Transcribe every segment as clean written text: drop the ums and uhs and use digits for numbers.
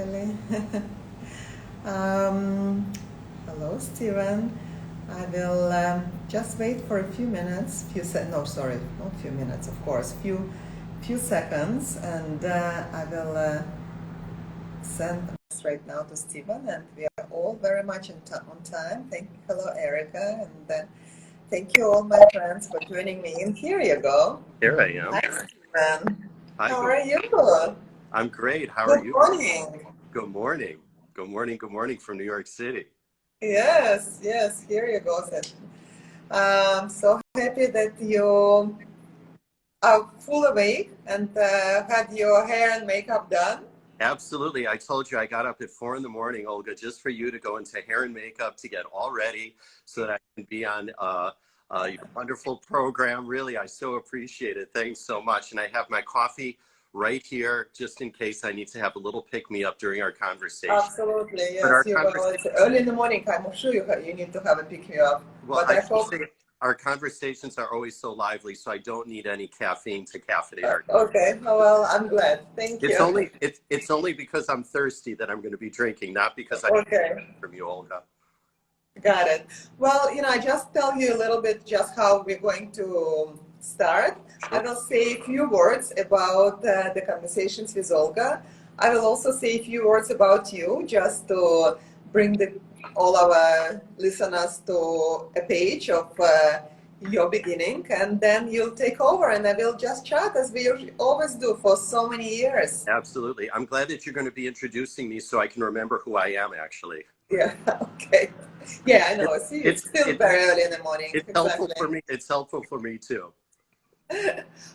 Kelly. um, Hello, Steven. I will just wait for a few minutes, no, sorry, not few minutes, of course, few seconds, and I will send this right now to Steven, and we are all very much on time. Hello, Erica, and thank you all my friends for joining me in. Here you go. Here I am. Hi, Steven. Hi, How good. are you? I'm great. How are Good you? morning. Good morning. Good morning. Good morning from New York City. Yes, here you go, Seth. I'm so happy that you are full awake and had your hair and makeup done. Absolutely. I told you I got up at 4 in the morning, Olga, just for you to go into hair and makeup to get all ready so that I can be on your wonderful program. Really, I so appreciate it. Thanks so much. And I have my coffee right here just in case I need to have a little pick-me-up during our conversation. Absolutely, But yes, our you will. conversation, It's early in the morning. I'm sure you need to have a pick me up. well, But I I should hope, say our conversations are always so lively, so I don't need any caffeine to caffeinate our. okay, well, I'm glad. Thank It's you. only it's only because I'm thirsty that I'm going to be drinking, not because I Okay. from you, Olga. Got it. Well, I just tell you a little bit just how we're going to start. I Sure. will say a few words about the conversations with Olga. I will also say a few words about you just to bring all our listeners to a page of your beginning, and then you'll take over and I will just chat as we always do for so many years. Absolutely. I'm glad that you're going to be introducing me so I can remember who I am, actually. Yeah, okay. Yeah, I It, know. See, it's it's still it's very early in the morning. it's helpful Exactly. for me. It's helpful for me too.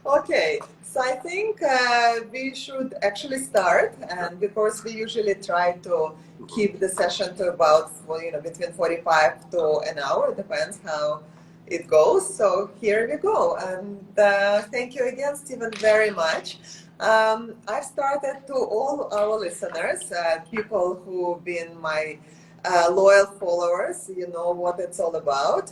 Okay, so I think we should actually start, Sure. and because we usually try to Mhm. keep the session to about, well, between 45 to an hour, depends how it goes. So here we go, and thank you again, Stephen, very much. I've started to all our listeners, people who've been my loyal followers, you know what it's all about.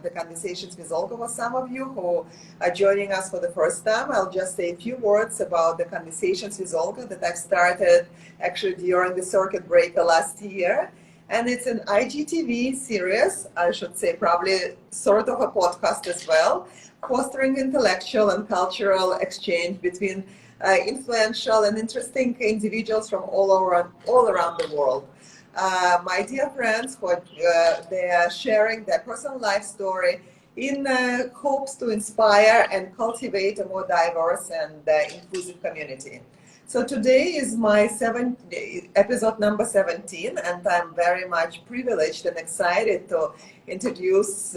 The conversations with Olga was some of you who are joining us for the first time. I'll just say a few words about the conversations with Olga that I've started actually during the circuit breaker last year. And it's an IGTV series, I should say, probably sort of a podcast as well, fostering intellectual and cultural exchange between influential and interesting individuals from all around the world. My dear friends, they are sharing their personal life story in hopes to inspire and cultivate a more diverse and inclusive community. So today is my episode number 17, and I'm very much privileged and excited to introduce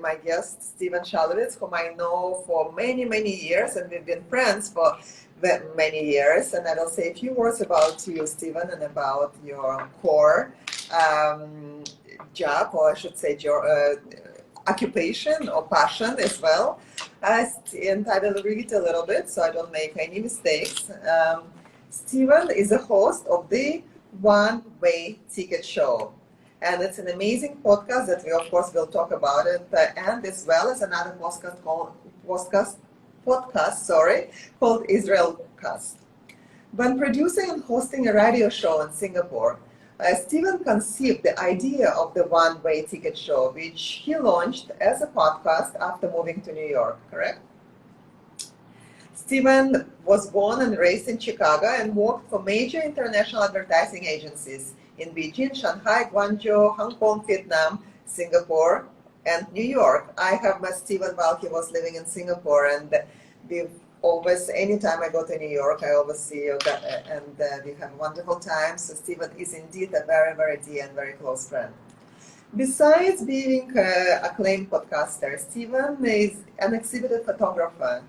my guest, Steven Shalowitz, whom I know for many, many years, and we've been friends for many years. And I will say a few words about you, Steven, and about your core um, job, or I should say your occupation or passion as well. And I will read a little bit so I don't make any mistakes. Steven is a host of the One Way Ticket Show. And it's an amazing podcast that we, of course, will talk about it, and as well as another podcast, called Israel Cast. When producing and hosting a radio show in Singapore, Stephen conceived the idea of the one-way ticket show, which he launched as a podcast after moving to New York, correct? Stephen was born and raised in Chicago and worked for major international advertising agencies in Beijing, Shanghai, Guangzhou, Hong Kong, Vietnam, Singapore, and New York. I have met Stephen while he was living in Singapore, and we've always, anytime I go to New York, I always see you, and we have wonderful times. So Stephen is indeed a very, very dear and very close friend. Besides being an acclaimed podcaster, Stephen is an exhibited photographer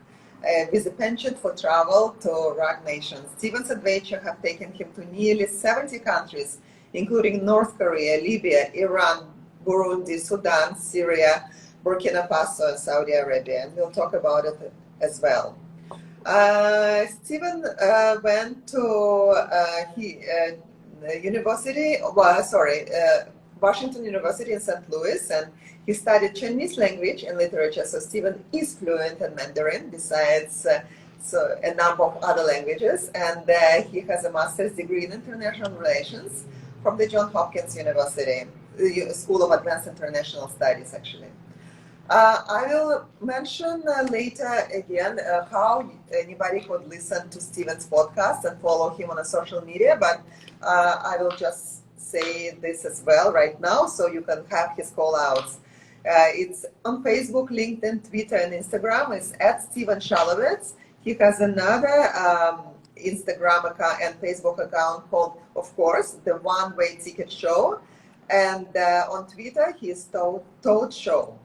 with a penchant for travel to rock nations. Stephen's adventures have taken him to nearly 70 countries, including North Korea, Libya, Iran, Burundi, Sudan, Syria, Burkina Faso, and Saudi Arabia. And we'll talk about it as well. Stephen went to Washington University in St. Louis, and he studied Chinese language and literature. So Stephen is fluent in Mandarin, besides so a number of other languages, and he has a master's degree in international relations from the Johns Hopkins University, School of Advanced International Studies, actually. I will mention later again how anybody could listen to Steven's podcast and follow him on social media, but I will just say this as well right now so you can have his call outs. It's on Facebook, LinkedIn, Twitter, and Instagram. It's at Steven Shalowitz. He has another Instagram account and Facebook account called, of course, the One Way Ticket Show. And on Twitter, he is Toad Show.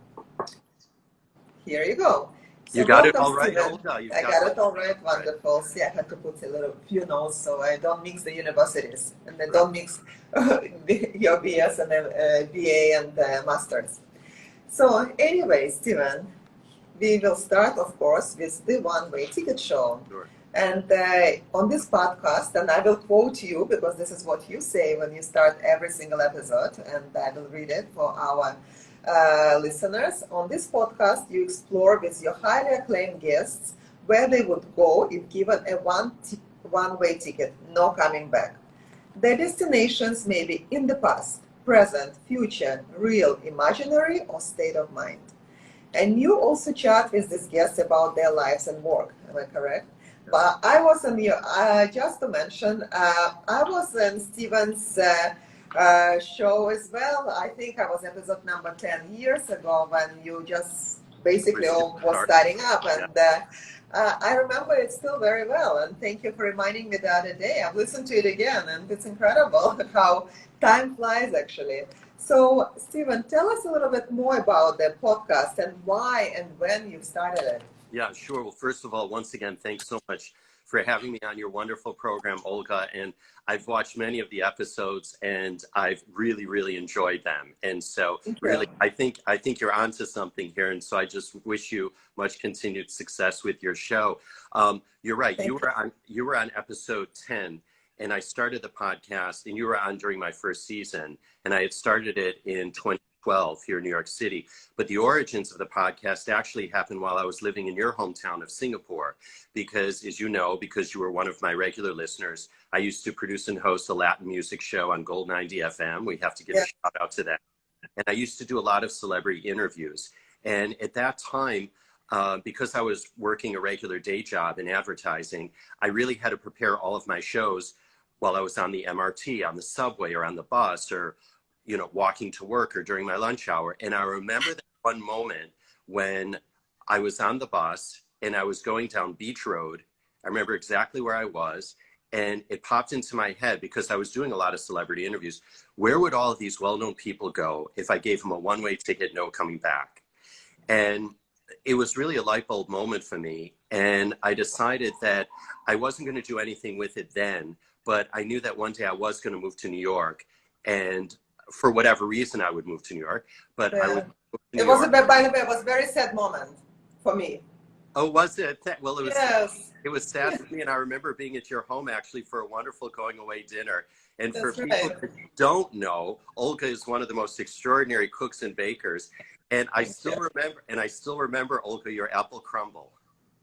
Here you go. So you got it all Steven. right, Olga. I got it all right. Wonderful. See, I had to put a few notes so I don't mix the universities and I don't mix your BS and BA and masters. So anyway, Steven, we will start, of course, with the One-Way Ticket Show. Sure. And on this podcast, and I will quote you because this is what you say when you start every single episode, and I will read it for our listeners. On this podcast, you explore with your highly acclaimed guests where they would go if given a one-way ticket, no coming back. Their destinations may be in the past, present, future, real, imaginary, or state of mind. And you also chat with these guests about their lives and work. Am I correct? But I was on your, just to mention, I was on Steven's show as well. I think I was episode number 10 years ago when you just basically all was starting up. And I remember it still very well. And thank you for reminding me the other day. I've listened to it again, and it's incredible how time flies, actually. So, Steven, tell us a little bit more about the podcast and why and when you started it. Yeah, sure. Well, first of all, once again, thanks so much for having me on your wonderful program, Olga. And I've watched many of the episodes, and I've really, really enjoyed them. And so, really, I think you're onto something here. And so, I just wish you much continued success with your show. You're right. You were on episode 10. And I started the podcast, and you were on during my first season, and I had started it in 2012 here in New York City. But the origins of the podcast actually happened while I was living in your hometown of Singapore, because, as you know, because you were one of my regular listeners, I used to produce and host a Latin music show on Gold 90 FM. We have to give a shout out to that. And I used to do a lot of celebrity interviews. And at that time, because I was working a regular day job in advertising, I really had to prepare all of my shows while I was on the MRT, on the subway, or on the bus, or, you know, walking to work, or during my lunch hour. And I remember that one moment when I was on the bus and I was going down Beach Road. I remember exactly where I was, and it popped into my head, because I was doing a lot of celebrity interviews, where would all of these well-known people go if I gave them a one-way ticket, no coming back? And it was really a light bulb moment for me. And I decided that I wasn't going to do anything with it then, but I knew that one day I was going to move to New York, and for whatever reason I would move to New York. But I would move to New York. By the way, it was a very sad moment for me. Oh, was it? Well, it was. Yes. It was sad for me, and I remember being at your home actually for a wonderful going-away dinner. And for people that don't know, Olga is one of the most extraordinary cooks and bakers. And I still remember, Olga, your apple crumble.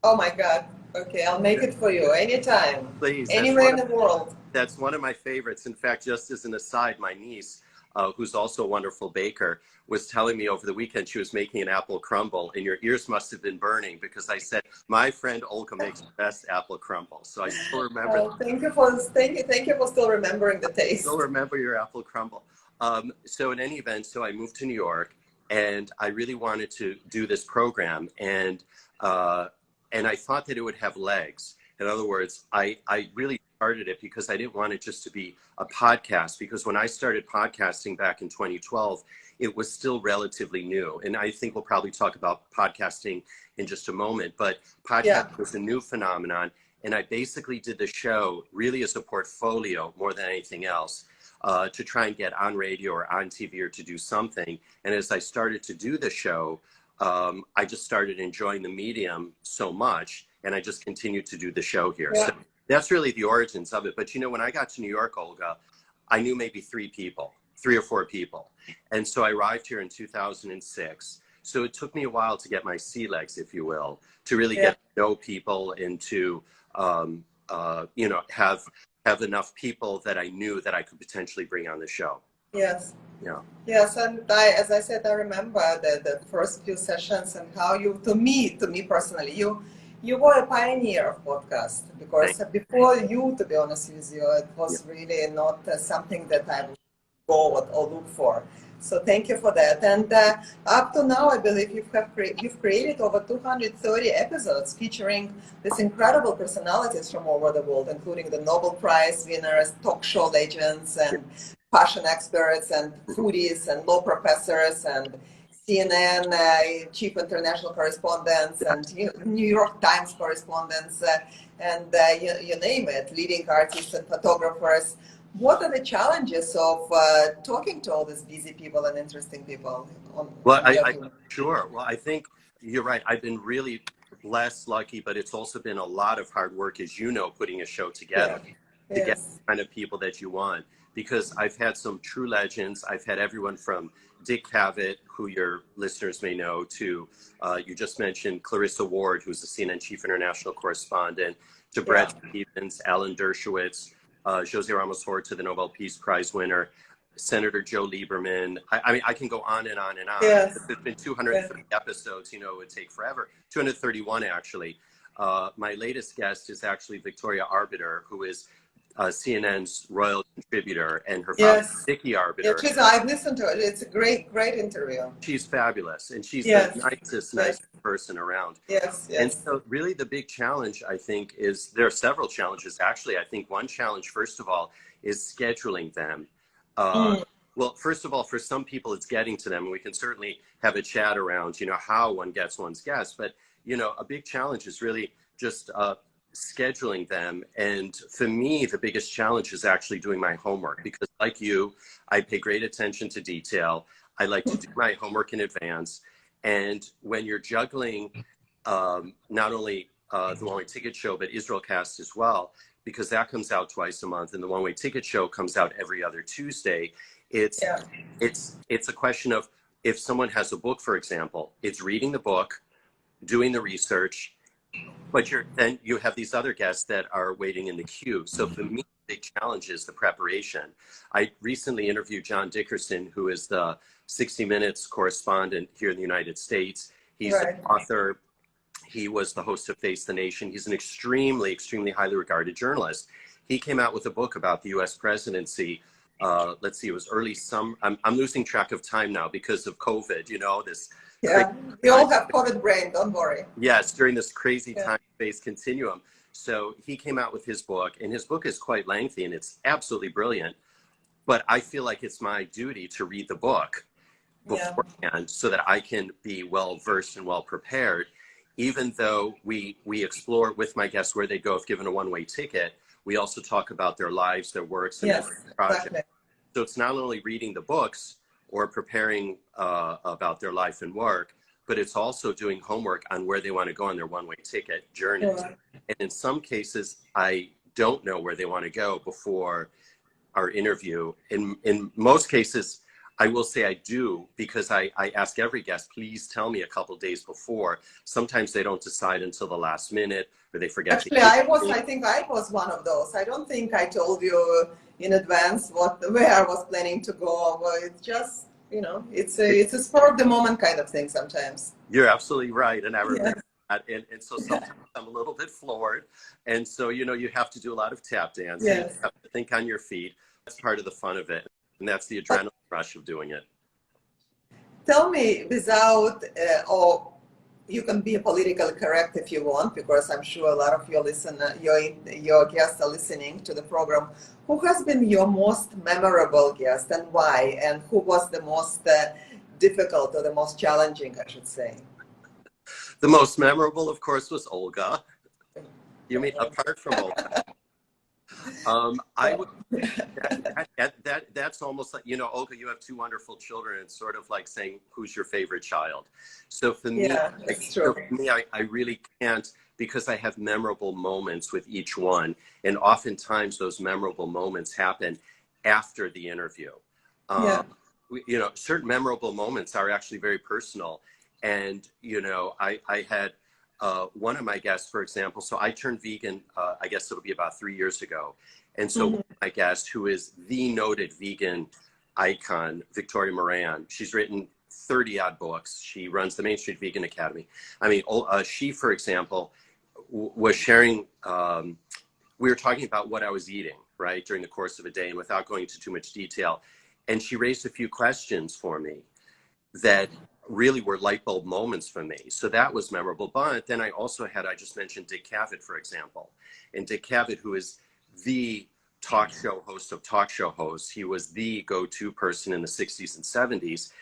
Oh my God. Okay, I'll make it for you anytime. Please. Anywhere in the world. That's one of my favorites. In fact, just as an aside, my niece, who's also a wonderful baker, was telling me over the weekend she was making an apple crumble, and your ears must have been burning, because I said, my friend Olga makes the best apple crumble. So I still remember. Oh, thank you for still remembering the taste. I still remember your apple crumble. So in any event, so I moved to New York, and I really wanted to do this program, and I thought that it would have legs. In other words, I really started it because I didn't want it just to be a podcast, because when I started podcasting back in 2012, it was still relatively new. And I think we'll probably talk about podcasting in just a moment, but podcasting was a new phenomenon. And I basically did the show really as a portfolio more than anything else, to try and get on radio or on TV or to do something. And as I started to do the show, I just started enjoying the medium so much, and I just continued to do the show here. Yeah. So that's really the origins of it. But, you know, when I got to New York, Olga, I knew maybe 3 or 4 people. And so I arrived here in 2006. So it took me a while to get my sea legs, if you will, to really Yeah. get to know people and to, you know, have enough people that I knew that I could potentially bring on the show. Yes. Yeah. Yes, and as I said, I remember the first few sessions and how you, to me personally, you were a pioneer of podcast, because Thank before you, to be honest with you, it you. was really not something that I would go or look for. So thank you for that. And up to now, I believe you've created over 230 episodes featuring these incredible personalities from all over the world, including the Nobel Prize winners, talk show legends, and fashion experts, and foodies, and law professors, and CNN chief international correspondents, and New York Times correspondents, and you name it, leading artists and photographers. What are the challenges of talking to all these busy people and interesting people Well, on your I team? sure. Well, I think you're right. I've been really blessed, lucky, but it's also been a lot of hard work, as you know, putting a show Yeah. together to get Yes. the kind of people that you want. Because I've had some true legends. I've had everyone from Dick Cavett, who your listeners may know, to you just mentioned Clarissa Ward, who's the CNN chief international correspondent, to Yeah. Brett Stevens, Alan Dershowitz, Jose Ramos Horta, the Nobel Peace Prize winner, Senator Joe Lieberman. I mean, I can go on and on and on. Yes. There's been Yes. 230 episodes, you know, it would take forever. 231, actually. My latest guest is actually Victoria Arbiter, who is CNN's royal contributor, and her father, Yes. Vicky Yeah, Arbiter. I've listened to it. It's a great, great interview. She's fabulous, and she's the Yes. nicest Yes. person around. Yes. And Yes. so really the big challenge, I think, is there are several challenges. Actually, I think one challenge, first of all, is scheduling them. Well, first of all, for some people, it's getting to them. And we can certainly have a chat around, you know, how one gets one's guests. But, you know, a big challenge is really just scheduling them. And for me, the biggest challenge is actually doing my homework, because like you, I pay great attention to detail. I like to do my homework in advance. And when you're juggling not only the One Way Ticket Show, but Israel Cast as well, because that comes out twice a month, and the One Way Ticket Show comes out every other Tuesday. It's a question of, if someone has a book, for example, it's reading the book, doing the research, but then you have these other guests that are waiting in the queue. So for me, the big challenge is the preparation. I recently interviewed John Dickerson, who is the 60 Minutes correspondent here in the United States. He's an author. He was the host of Face the Nation. He's an extremely, extremely highly regarded journalist. He came out with a book about the U.S. presidency. Let's see, it was early summer. I'm losing track of time now because of COVID, you know, this. Yeah, we all have COVID brain, don't worry. Yes, during this crazy time-space continuum. So he came out with his book, and his book is quite lengthy, and it's absolutely brilliant. But I feel like it's my duty to read the book beforehand so that I can be well-versed and well-prepared. Even though we explore with my guests where they go if given a one-way ticket, we also talk about their lives, their works, and their projects. Exactly. So it's not only reading the books or preparing about their life and work, but it's also doing homework on where they want to go on their one-way ticket journeys. Yeah. And in some cases, I don't know where they want to go before our interview. In most cases, I will say I do, because I ask every guest, please tell me a couple days before. Sometimes they don't decide until the last minute, or they forget. Actually, I think I was one of those. I don't think I told you in advance where I was planning to go. But it's just, you know, it's a spur of the moment kind of thing sometimes. You're absolutely right, and I remember that. And so sometimes I'm a little bit floored, and so, you know, you have to do a lot of tap dancing. You have to think on your feet. That's part of the fun of it, and that's the adrenaline rush of doing it. Tell me, without, or you can be politically correct if you want, because I'm sure a lot of your your guests are listening to the program. Who has been your most memorable guest, and why? And who was the most difficult, or the most challenging, I should say? The most memorable, of course, was Olga. You mean apart from Olga? I would. That's almost like, you know, Olga, you have two wonderful children. It's sort of like saying, who's your favorite child? So for me, I really can't, because I have memorable moments with each one. And oftentimes those memorable moments happen after the interview. You know, certain memorable moments are actually very personal. And, you know, I had one of my guests, for example, so I turned vegan, I guess it'll be about 3 years ago. And so one of my guests, who is the noted vegan icon, Victoria Moran, she's written 30 odd books. She runs the Main Street Vegan Academy. I mean, she, for example, was sharing, we were talking about what I was eating, right, during the course of a day, and without going into too much detail. And she raised a few questions for me that really were light bulb moments for me. So that was memorable. But then I also had, I just mentioned Dick Cavett, for example. And Dick Cavett, who is the talk show host of talk show hosts, he was the go-to person in the 60s and 70s.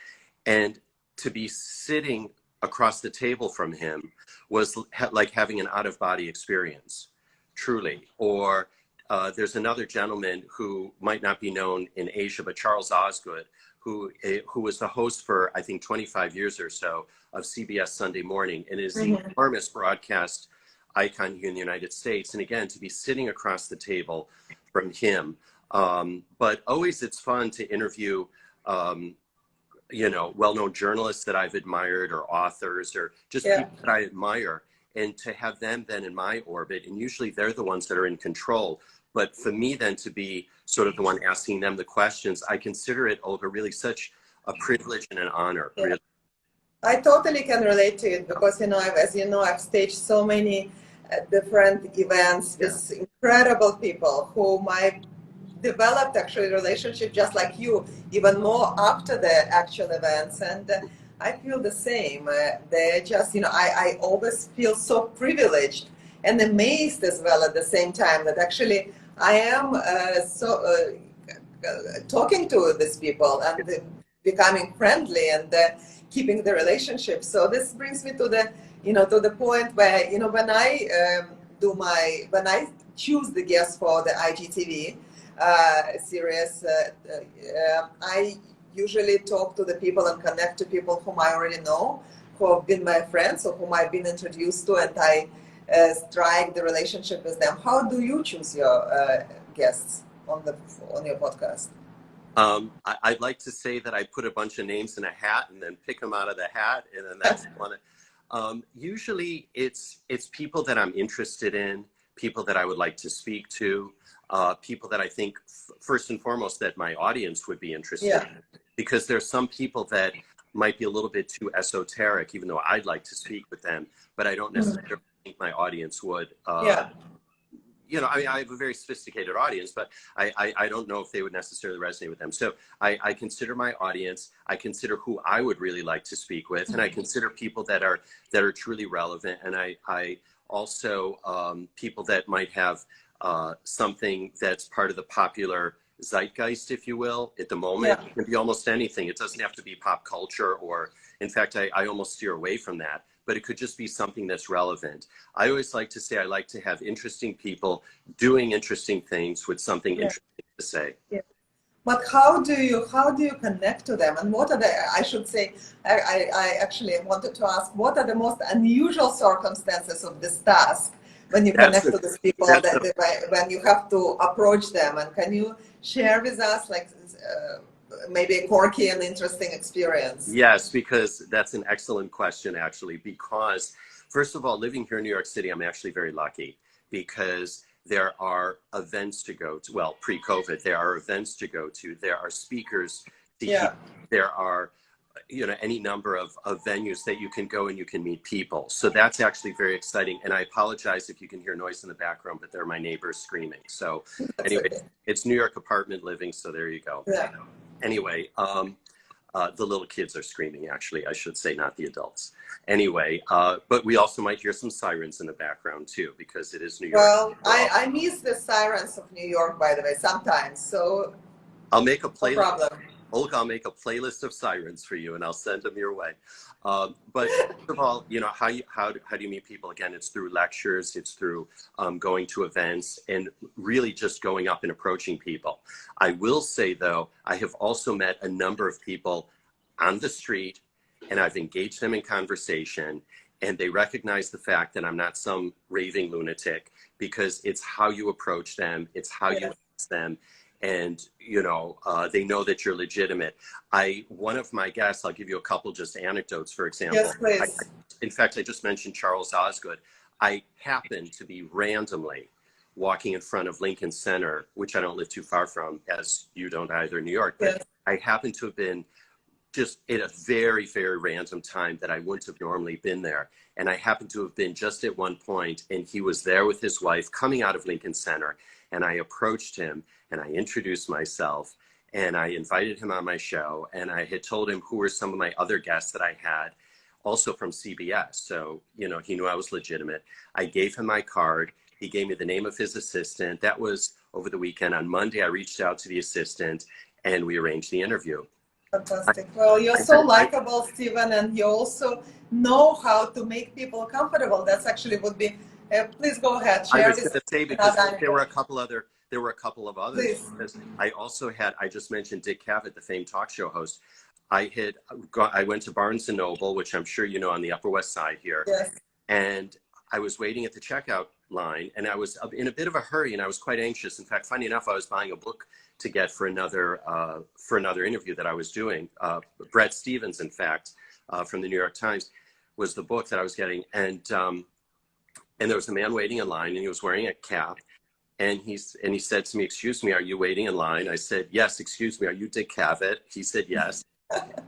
And to be sitting across the table from him was like having an out-of-body experience, truly. Or there's another gentleman who might not be known in Asia, but Charles Osgood, who was the host for, I think, 25 years or so of CBS Sunday Morning, and is the enormous broadcast icon here in the United States. And again, to be sitting across the table from him. But always it's fun to interview, you know, well-known journalists that I've admired, or authors, or just people that I admire, and to have them then in my orbit. And usually they're the ones that are in control. But for me then to be sort of the one asking them the questions, I consider it, Olga, really such a privilege and an honor. Yeah. Really. I totally can relate to it because, you know, as you know, I've staged so many different events with incredible people whom I developed actually relationship just like you, even more after the actual events. And I feel the same. They're just, you know, I always feel so privileged and amazed as well at the same time that actually I am talking to these people and becoming friendly and keeping the relationship. So this brings me to the, you know, to the point where, you know, when I when I choose the guests for the IGTV series, I usually talk to the people and connect to people whom I already know, who have been my friends or whom I've been introduced to, and I strike the relationship with them. How do you choose your guests on your podcast? I'd like to say that I put a bunch of names in a hat and then pick them out of the hat, and then that's one. Usually it's people that I'm interested in, people that I would like to speak to, people that I think first and foremost that my audience would be interested in. Because there's some people that might be a little bit too esoteric, even though I'd like to speak with them, but I don't necessarily think my audience would. You know, I mean, I have a very sophisticated audience, but I don't know if they would necessarily resonate with them. So I consider my audience, I consider who I would really like to speak with, and I consider people that are truly relevant. And I also, people that might have something that's part of the popular zeitgeist, if you will, at the moment. It can be almost anything. It doesn't have to be pop culture, or in fact, I almost steer away from that, but it could just be something that's relevant. I always like to say I like to have interesting people doing interesting things with something interesting to say. But how do you connect to them, and what are the, I should say, I actually wanted to ask, what are the most unusual circumstances of this task when you connect to these people, when you have to approach them? And can you share with us, like, maybe a quirky and interesting experience? Yes, because that's an excellent question, actually, because first of all, living here in New York City, I'm actually very lucky because there are events to go to. Well, pre-COVID, there are events to go to. There are speakers to hear. There are, you know, any number of venues that you can go and you can meet people. So that's actually very exciting. And I apologize if you can hear noise in the background, but they're my neighbors screaming. So anyway, it's New York apartment living. So there you go. Anyway, the little kids are screaming, actually, I should say, not the adults. Anyway, but we also might hear some sirens in the background too, because it is New York. Well, I miss the sirens of New York, by the way, sometimes. So I'll make a playlist. No problem. Olga, I'll make a playlist of sirens for you and I'll send them your way. But first of all, you know, how do you meet people? Again, it's through lectures, it's through going to events, and really just going up and approaching people. I will say, though, I have also met a number of people on the street, and I've engaged them in conversation, and they recognize the fact that I'm not some raving lunatic, because it's how you approach them, it's how you ask them. and they know that you're legitimate. One of my guests, I'll give you a couple just anecdotes, for example. Yes, please. In fact, I just mentioned Charles Osgood. I happened to be randomly walking in front of Lincoln Center, which I don't live too far from, as you don't either, in New York. But Yes. I happened to have been just at a very, very random time that I wouldn't have normally been there. And I happened to have been just at one point, and he was there with his wife coming out of Lincoln Center. And I approached him and I introduced myself and I invited him on my show. And I had told him who were some of my other guests that I had, also from CBS. So, he knew I was legitimate. I gave him my card. He gave me the name of his assistant. That was over the weekend. On Monday, I reached out to the assistant and we arranged the interview. Fantastic. Well, you're so likable, Steven, and you also know how to make people comfortable. That's actually would be. Please go ahead. Share I was going to say, because there were a couple of others. Please. I just mentioned Dick Cavett, the famed talk show host. I went to Barnes & Noble, which I'm sure you know, on the Upper West Side here. Yes. And I was waiting at the checkout line, and I was in a bit of a hurry, and I was quite anxious. In fact, funny enough, I was buying a book to get for another interview that I was doing. Bret Stephens, in fact, from the New York Times, was the book that I was getting. And there was a man waiting in line, and he was wearing a cap. And he said to me, "Excuse me, are you waiting in line?" I said, "Yes." "Excuse me, are you Dick Cavett?" He said, "Yes."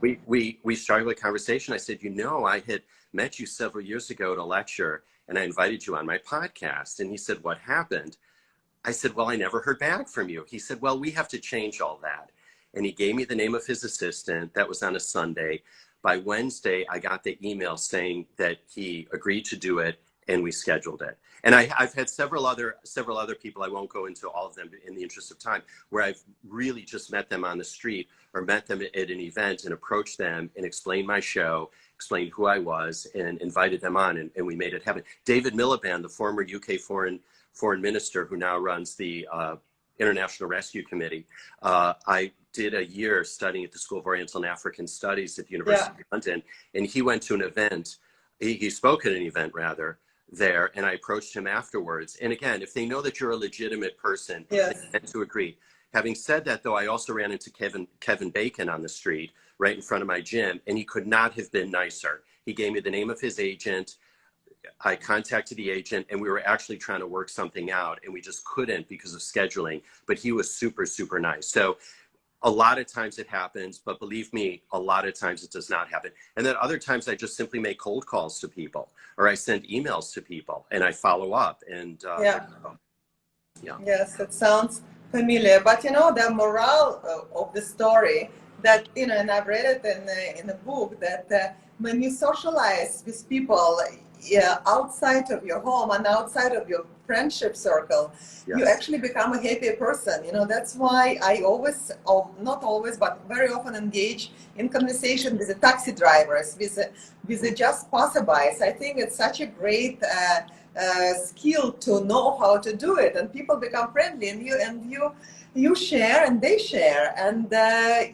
We started a conversation. I said, I had met you several years ago at a lecture, and I invited you on my podcast. And he said, "What happened?" I said, "Well, I never heard back from you." He said, "Well, we have to change all that." And he gave me the name of his assistant. That was on a Sunday. By Wednesday, I got the email saying that he agreed to do it, and we scheduled it. And I've had several other people, I won't go into all of them in the interest of time, where I've really just met them on the street or met them at an event and approached them and explained my show, explained who I was, and invited them on, and we made it happen. David Miliband, the former UK foreign minister who now runs the International Rescue Committee, I did a year studying at the School of Oriental and African Studies at the University of London, and he went to an event, he spoke at an event rather, there, and I approached him afterwards. And again, if they know that you're a legitimate person, they tend to agree. Having said that, though, I also ran into Kevin Bacon on the street right in front of my gym, and he could not have been nicer. He gave me the name of his agent. I contacted the agent, and we were actually trying to work something out, and we just couldn't because of scheduling. But he was super, super nice. So a lot of times it happens, but believe me, a lot of times it does not happen. And then other times I just simply make cold calls to people, or I send emails to people, and I follow up. And Yes, it sounds familiar. But the moral of the story that and I've read it in a book that when you socialize with people outside of your home and outside of your friendship circle, you actually become a happier person. That's why I always, not always, but very often engage in conversation with the taxi drivers, with the just passerbys. I think it's such a great skill to know how to do it, and people become friendly, and you share and they share, and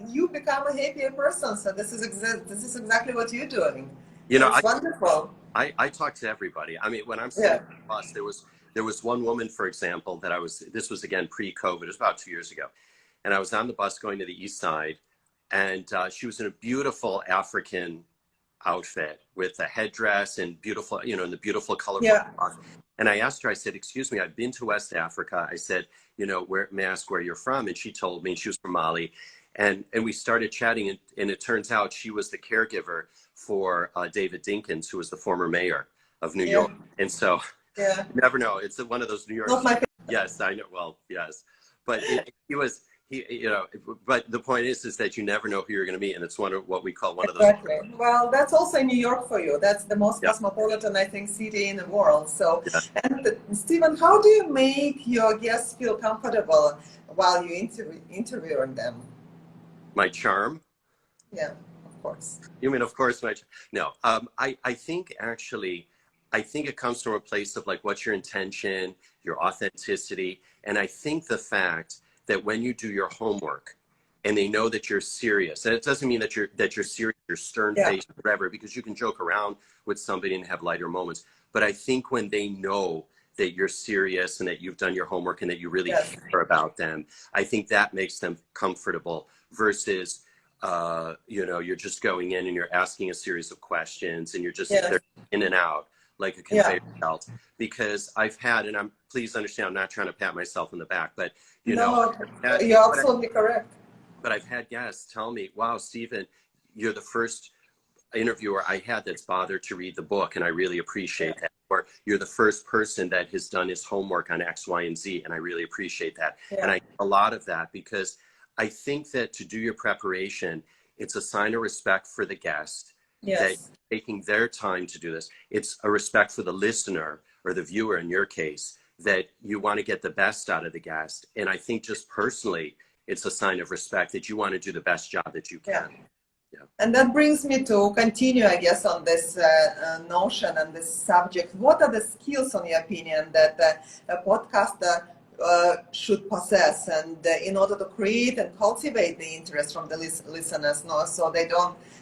you become a happier person. So this is exactly what you're doing. It's wonderful. I talk to everybody. I mean, when I'm sitting on the bus, there was one woman, for example, this was again pre-COVID, it was about 2 years ago. And I was on the bus going to the East Side, and she was in a beautiful African outfit with a headdress and beautiful, in the beautiful colorful cloth. And I asked her, I said, "Excuse me, I've been to West Africa." I said, may I ask where you're from? And she told me, she was from Mali. And we started chatting, and it turns out she was the caregiver for David Dinkins, who was the former mayor of New York. And so you never know. It's one of those New York. Yes, I know. Well, yes, but but the point is that you never know who you're going to meet, and it's what we call one of those. Exactly. Well, that's also New York for you. That's the most cosmopolitan, I think, city in the world. So, and Steven, how do you make your guests feel comfortable while you interviewing them? My charm? Yeah, of course. You mean, of course, no. I think it comes from a place of like, what's your intention, your authenticity, and I think the fact that when you do your homework and they know that you're serious, and it doesn't mean that you're serious, you're stern-faced, whatever, because you can joke around with somebody and have lighter moments. But I think when they know that you're serious and that you've done your homework and that you really Yes. care about them. I think that makes them comfortable versus, you know, you're just going in and you're asking a series of questions and you're just Yes. they're in and out like a conveyor belt. Because I've had, and please understand, I'm not trying to pat myself on the back, but you know, No, you're absolutely correct. but I've had guests tell me, wow, Steven, you're the first interviewer I had that's bothered to read the book, and I really appreciate that. Or you're the first person that has done his homework on X, Y, and Z, and I really appreciate that. And I get a lot of that because I think that to do your preparation, it's a sign of respect for the guest that you're taking their time to do this. It's a respect for the listener or the viewer in your case, that you want to get the best out of the guest. And I think just personally, it's a sign of respect that you want to do the best job that you can. Yeah. And that brings me to continue, I guess, on this notion and this subject. What are the skills, in your opinion, that a podcaster should possess, and in order to create and cultivate the interest from the listeners, so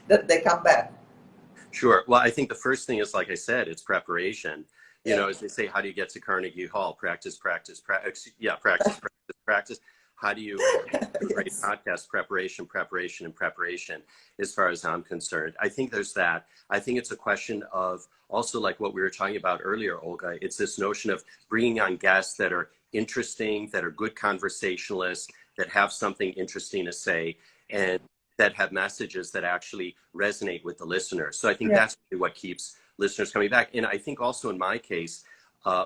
that they come back? Sure. Well, I think the first thing is, like I said, it's preparation. You know, as they say, how do you get to Carnegie Hall? Practice, practice, practice. Yeah, practice, practice, practice. How do you create podcast? Preparation, preparation, and preparation, as far as I'm concerned. I think there's that. I think it's a question of also, like what we were talking about earlier, Olga, it's this notion of bringing on guests that are interesting, that are good conversationalists, that have something interesting to say, and that have messages that actually resonate with the listener. So I think that's really what keeps listeners coming back. And I think also in my case,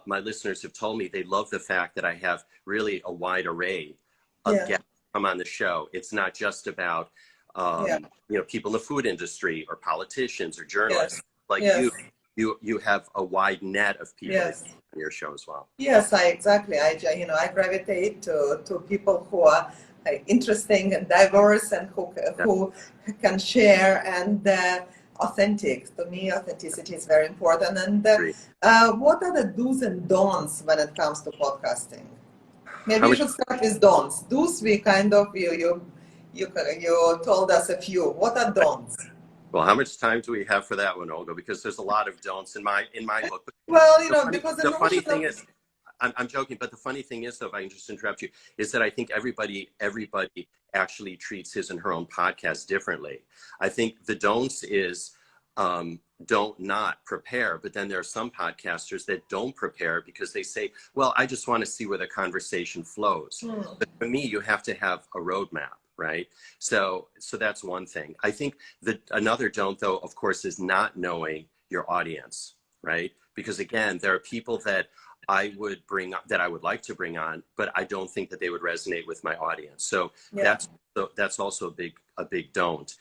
my listeners have told me they love the fact that I have really a wide array of guests come on the show. It's not just about, you know, people in the food industry or politicians or journalists. Like you have a wide net of people on your show as well. Yes, exactly. I gravitate to people who are interesting and diverse and who can share and authentic. To me, authenticity is very important. And what are the do's and don'ts when it comes to podcasting? Maybe we should start with don'ts. Do's, we kind of you told us a few. What are don'ts? Well, how much time do we have for that one, Olga? Because there's a lot of don'ts in my book. Well, you know, because the funny thing is, I'm joking, but the funny thing is, though, if I can just interrupt you, is that I think everybody actually treats his and her own podcast differently. I think the don'ts is don't not prepare, but then there are some podcasters that don't prepare because they say, well, I just want to see where the conversation flows. But for me, you have to have a roadmap, right? So that's one thing. I think that another don't, though, of course, is not knowing your audience, right? Because again, there are people that I would like to bring on, but I don't think that they would resonate with my audience. So that's also a big don't.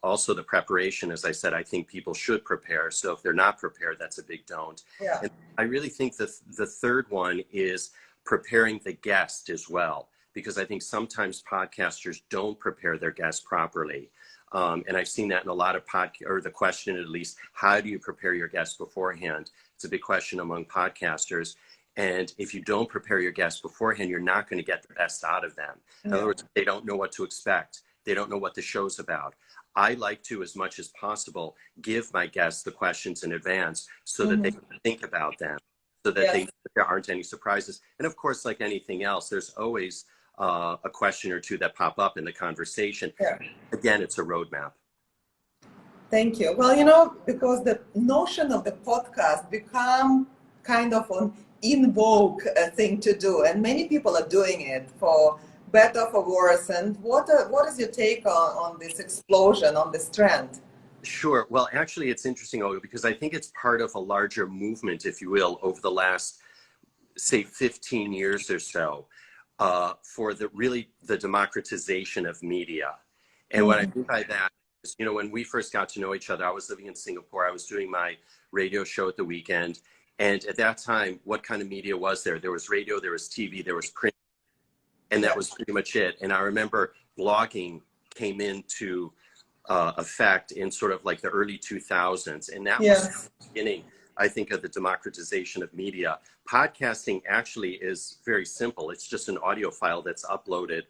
Also the preparation, as I said, I think people should prepare. So if they're not prepared, that's a big don't. And I really think the third one is preparing the guest as well, because I think sometimes podcasters don't prepare their guests properly. And I've seen that in a lot of or the question, at least, how do you prepare your guests beforehand? It's a big question among podcasters. And if you don't prepare your guests beforehand, you're not going to get the best out of them. In other words, they don't know what to expect. They don't know what the show's about. I like to, as much as possible, give my guests the questions in advance so that they can think about them, so that there aren't any surprises. And of course, like anything else, there's always a question or two that pop up in the conversation. Again, it's a roadmap. Thank you. Well, you know, because the notion of the podcast become kind of an in vogue thing to do, and many people are doing it for better, for worse. And what is your take on this explosion, on this trend? Sure. Well, actually, it's interesting, Olga, because I think it's part of a larger movement, if you will, over the last, say, 15 years or so, for the democratization of media. And what I mean by that is, you know, when we first got to know each other, I was living in Singapore. I was doing my radio show at the weekend. And at that time, what kind of media was there? There was radio, there was TV, there was print. And that was pretty much it. And I remember blogging came into effect in sort of like the early 2000s. And that was the beginning, I think, of the democratization of media. Podcasting actually is very simple. It's just an audio file that's uploaded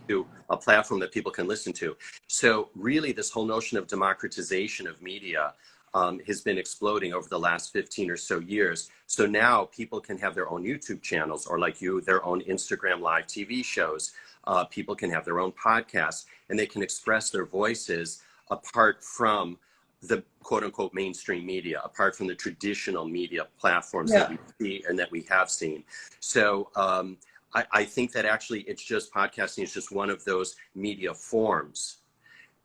to a platform that people can listen to. So really, this whole notion of democratization of media has been exploding over the last 15 or so years. So now people can have their own YouTube channels, or like you, their own Instagram live TV shows. People can have their own podcasts, and they can express their voices apart from the quote unquote mainstream media, apart from the traditional media platforms that we see and that we have seen. So I think that actually it's just podcasting is just one of those media forms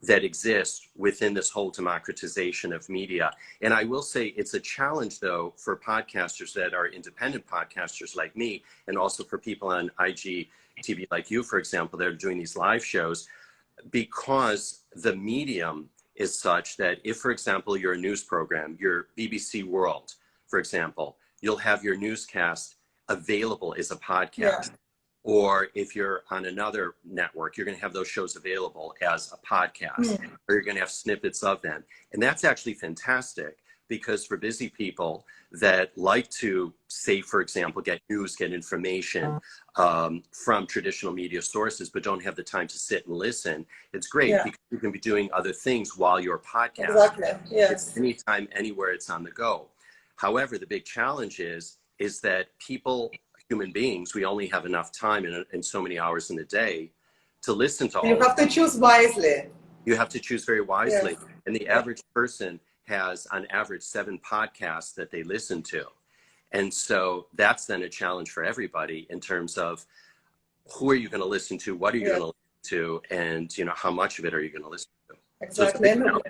that exist within this whole democratization of media. And I will say it's a challenge, though, for podcasters that are independent podcasters like me, and also for people on IGTV like you, for example, that are doing these live shows, because the medium is such that if, for example, you're a news program, your BBC World, for example, you'll have your newscast available as a podcast. Or if you're on another network, you're going to have those shows available as a podcast, or you're going to have snippets of them. And that's actually fantastic, because for busy people that like to, say, for example, get news, get information from traditional media sources, but don't have the time to sit and listen, it's great because you can be doing other things while you're podcasting. Exactly. Yes. It's anytime, anywhere, it's on the go. However, the big challenge is that people, human beings, we only have enough time in so many hours in a day to listen to all. You have to choose wisely. You have to choose very wisely. Yes. And the average person has on average 7 podcasts that they listen to. And so that's then a challenge for everybody in terms of who are you going to listen to? What are you going to listen to? And, you know, how much of it are you going to listen to? Exactly. So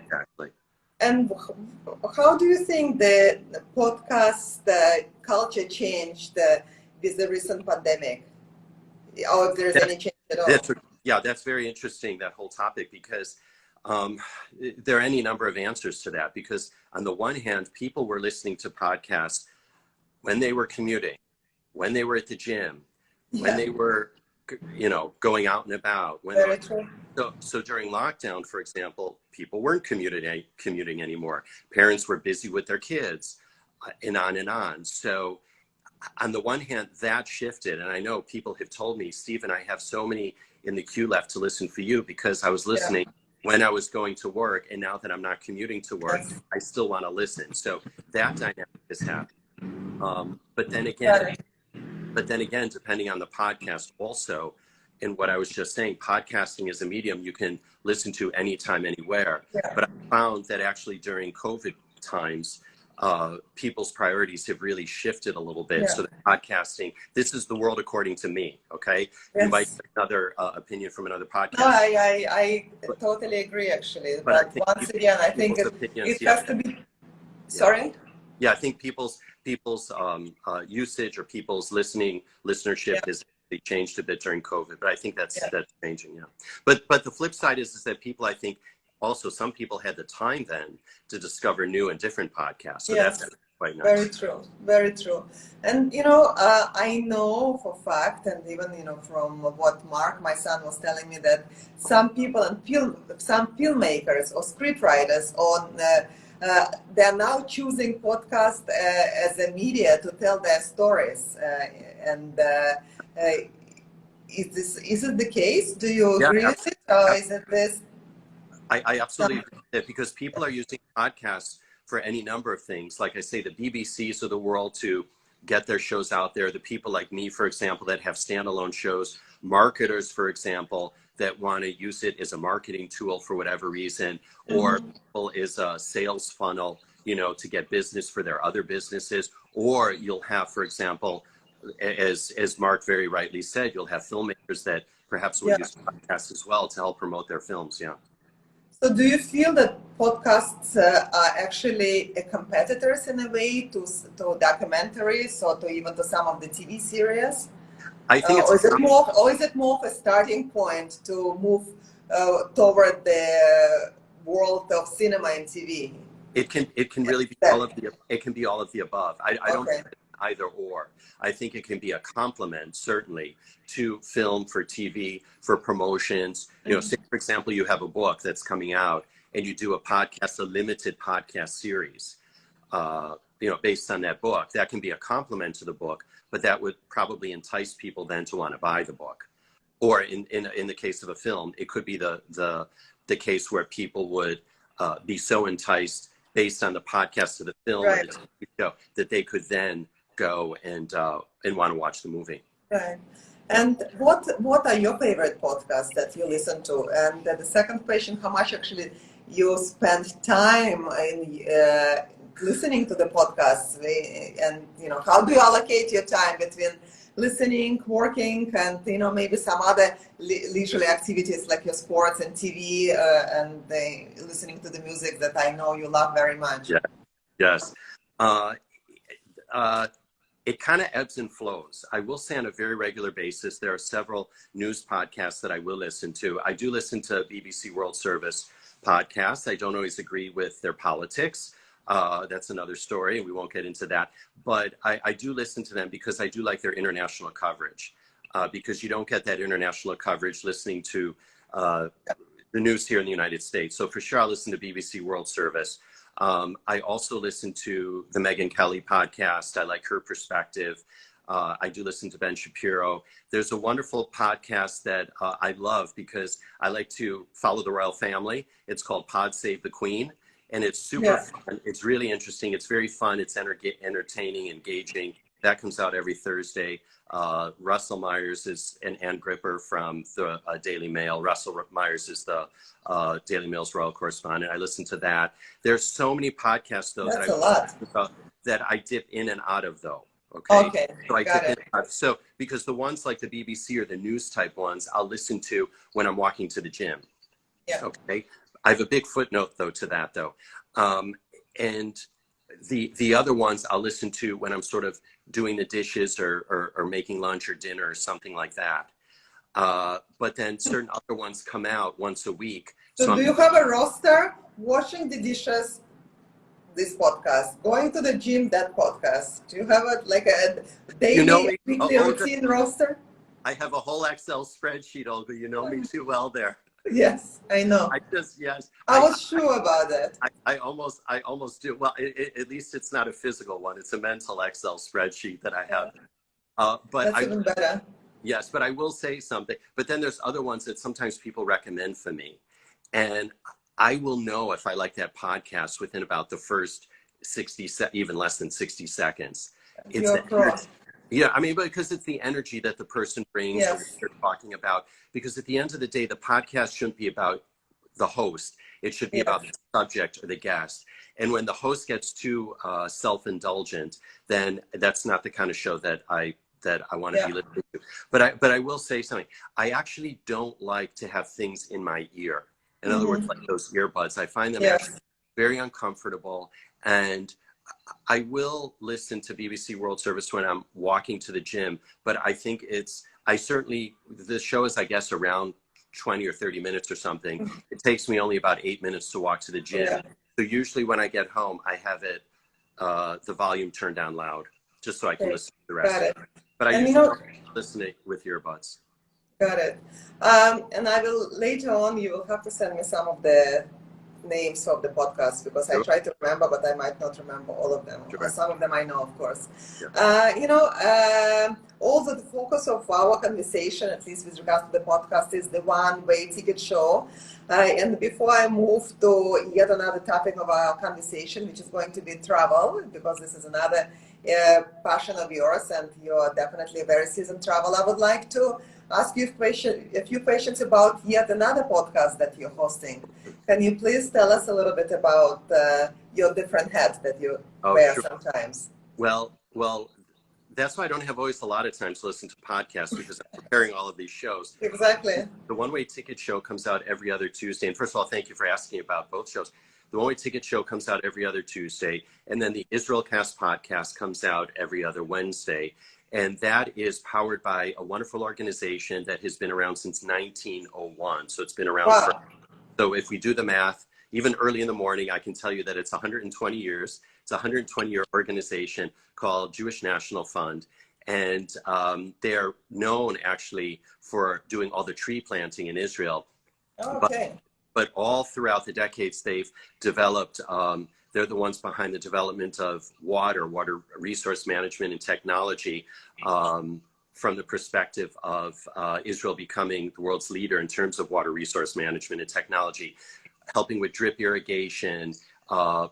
and how do you think the podcast culture changed with the recent pandemic, or if there's any change at all? That's very interesting, that whole topic, because there are any number of answers to that. Because on the one hand, people were listening to podcasts when they were commuting, when they were at the gym, when they were, you know, going out and about. Very true. So during lockdown, for example, people weren't commuting anymore. Parents were busy with their kids, and on and on. So on the one hand, that shifted. And I know people have told me, Steven, I have so many in the queue left to listen for you, because I was listening when I was going to work. And now that I'm not commuting to work, I still want to listen. So that dynamic has happened. But then again, depending on the podcast also, and what I was just saying, podcasting is a medium you can listen to anytime, anywhere. But I found that actually during COVID times, people's priorities have really shifted a little bit. So the podcasting, this is the world according to me, okay? You might have another opinion from another podcast. No, I totally agree, actually. But once again, I think it has to be... Sorry? Yeah, I think people's usage or people's listenership has changed a bit during COVID, but I think that's changing, But the flip side is that people, I think, also some people had the time then to discover new and different podcasts. So that's quite nice. Very true, very true. And you know, I know for a fact, and even from what Mark, my son, was telling me, that some people and some filmmakers or scriptwriters they're now choosing podcast as a media to tell their stories. Is it the case? Do you agree with it, or is it this? I absolutely agree with it, because people are using podcasts for any number of things. Like I say, the BBCs of the world to get their shows out there. The people like me, for example, that have standalone shows. Marketers, for example, that want to use it as a marketing tool for whatever reason, or people as a sales funnel, to get business for their other businesses. Or you'll have, for example, as Mark very rightly said, you'll have filmmakers that perhaps would use podcasts as well to help promote their films. So do you feel that podcasts are actually competitors in a way to documentaries, or to even to some of the TV series? I think is it more of a starting point to move toward the world of cinema and TV? It can really be all of the above. I don't think it's either or. I think it can be a complement, certainly, to film, for TV, for promotions. Say, for example, you have a book that's coming out and you do a limited podcast series, based on that book. That can be a complement to the book, but that would probably entice people then to want to buy the book. Or in the case of a film, it could be the case where people would be so enticed based on the podcast of the film or the Right. TV show, that they could then go and want to watch the movie. Right. And what are your favorite podcasts that you listen to? And the second question, how much actually you spend time in listening to the podcasts? And how do you allocate your time between listening, working, and maybe some other leisurely activities like your sports and TV and listening to the music that I know you love very much? Yeah. Yes. Uh, it kind of ebbs and flows. I will say on a very regular basis, there are several news podcasts that I will listen to. I do listen to BBC World Service podcasts. I don't always agree with their politics. That's another story. We won't get into that. But I do listen to them because I do like their international coverage. Because you don't get that international coverage listening to the news here in the United States. So for sure, I'll listen to BBC World Service. I also listen to the Megyn Kelly podcast. I like her perspective. I do listen to Ben Shapiro. There's a wonderful podcast that I love because I like to follow the royal family. It's called Pod Save the Queen. And it's super fun. It's really interesting. It's very fun. It's entertaining, engaging. That comes out every Thursday. Russell Myers is and Ann Gripper from the Daily Mail. Russell Myers is the Daily Mail's royal correspondent. I listen to that. There's so many podcasts, though, that I dip in and out of, though. Okay. So I dip in and out. So because the ones like the BBC or the news type ones, I'll listen to when I'm walking to the gym. Yeah. Okay. I have a big footnote, though, to that, though. And the other ones I'll listen to when I'm sort of doing the dishes or making lunch or dinner or something like that. But then certain other ones come out once a week. So do you have a roster? Washing the dishes, this podcast. Going to the gym, that podcast. Do you have a daily, weekly routine roster? I have a whole Excel spreadsheet, Olga. You know me too well there. Yes, I know. I was sure about that. I almost do. Well, at least it's not a physical one. It's a mental Excel spreadsheet that I have. But that's even better. Yes, but I will say something. But then there's other ones that sometimes people recommend for me. And I will know if I like that podcast within about the first 60, even less than 60 seconds. Yeah, I mean, because it's the energy that the person brings, or what they're talking about. Because at the end of the day, the podcast shouldn't be about the host. It should be about the subject or the guest. And when the host gets too self-indulgent, then that's not the kind of show that I want to be listening to. But I will say something. I actually don't like to have things in my ear. In other words, like those earbuds. I find them actually very uncomfortable. And I will listen to BBC World Service when I'm walking to the gym, but I think the show is, I guess, around 20 or 30 minutes or something. It takes me only about 8 minutes to walk to the gym. Yeah. So usually when I get home, I have it, the volume turned down loud, just so I can listen to the rest of it. But I usually listen with earbuds. Got it. And I will, later on, you will have to send me some of the names of the podcasts because I try to remember, but I might not remember all of them. Some of them I know, of course. Also the focus of our conversation, at least with regards to the podcast, is the one-way ticket show. And before I move to yet another topic of our conversation, which is going to be travel, because this is another passion of yours, and you're definitely a very seasoned traveler, I would like to ask you a few questions about yet another podcast that you're hosting. Can you please tell us a little bit about your different hats that you wear sometimes? Well, that's why I don't have always a lot of time to listen to podcasts, because I'm preparing all of these shows. Exactly. The One-Way Ticket Show comes out every other Tuesday. And first of all, thank you for asking about both shows. The One-Way Ticket Show comes out every other Tuesday. And then the Israel Cast podcast comes out every other Wednesday. And that is powered by a wonderful organization that has been around since 1901. So it's been around so if we do the math, even early in the morning, I can tell you that it's 120 years. It's a 120-year organization called Jewish National Fund. And they're known actually for doing all the tree planting in Israel. But all throughout the decades, they've developed, they're the ones behind the development of water resource management and technology from the perspective of Israel becoming the world's leader in terms of water resource management and technology, helping with drip irrigation,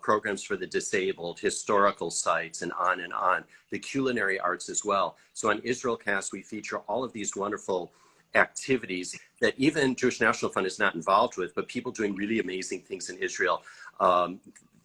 programs for the disabled, historical sites, and on and on. The culinary arts as well. So on Israelcast, we feature all of these wonderful activities that even Jewish National Fund is not involved with, but people doing really amazing things in Israel.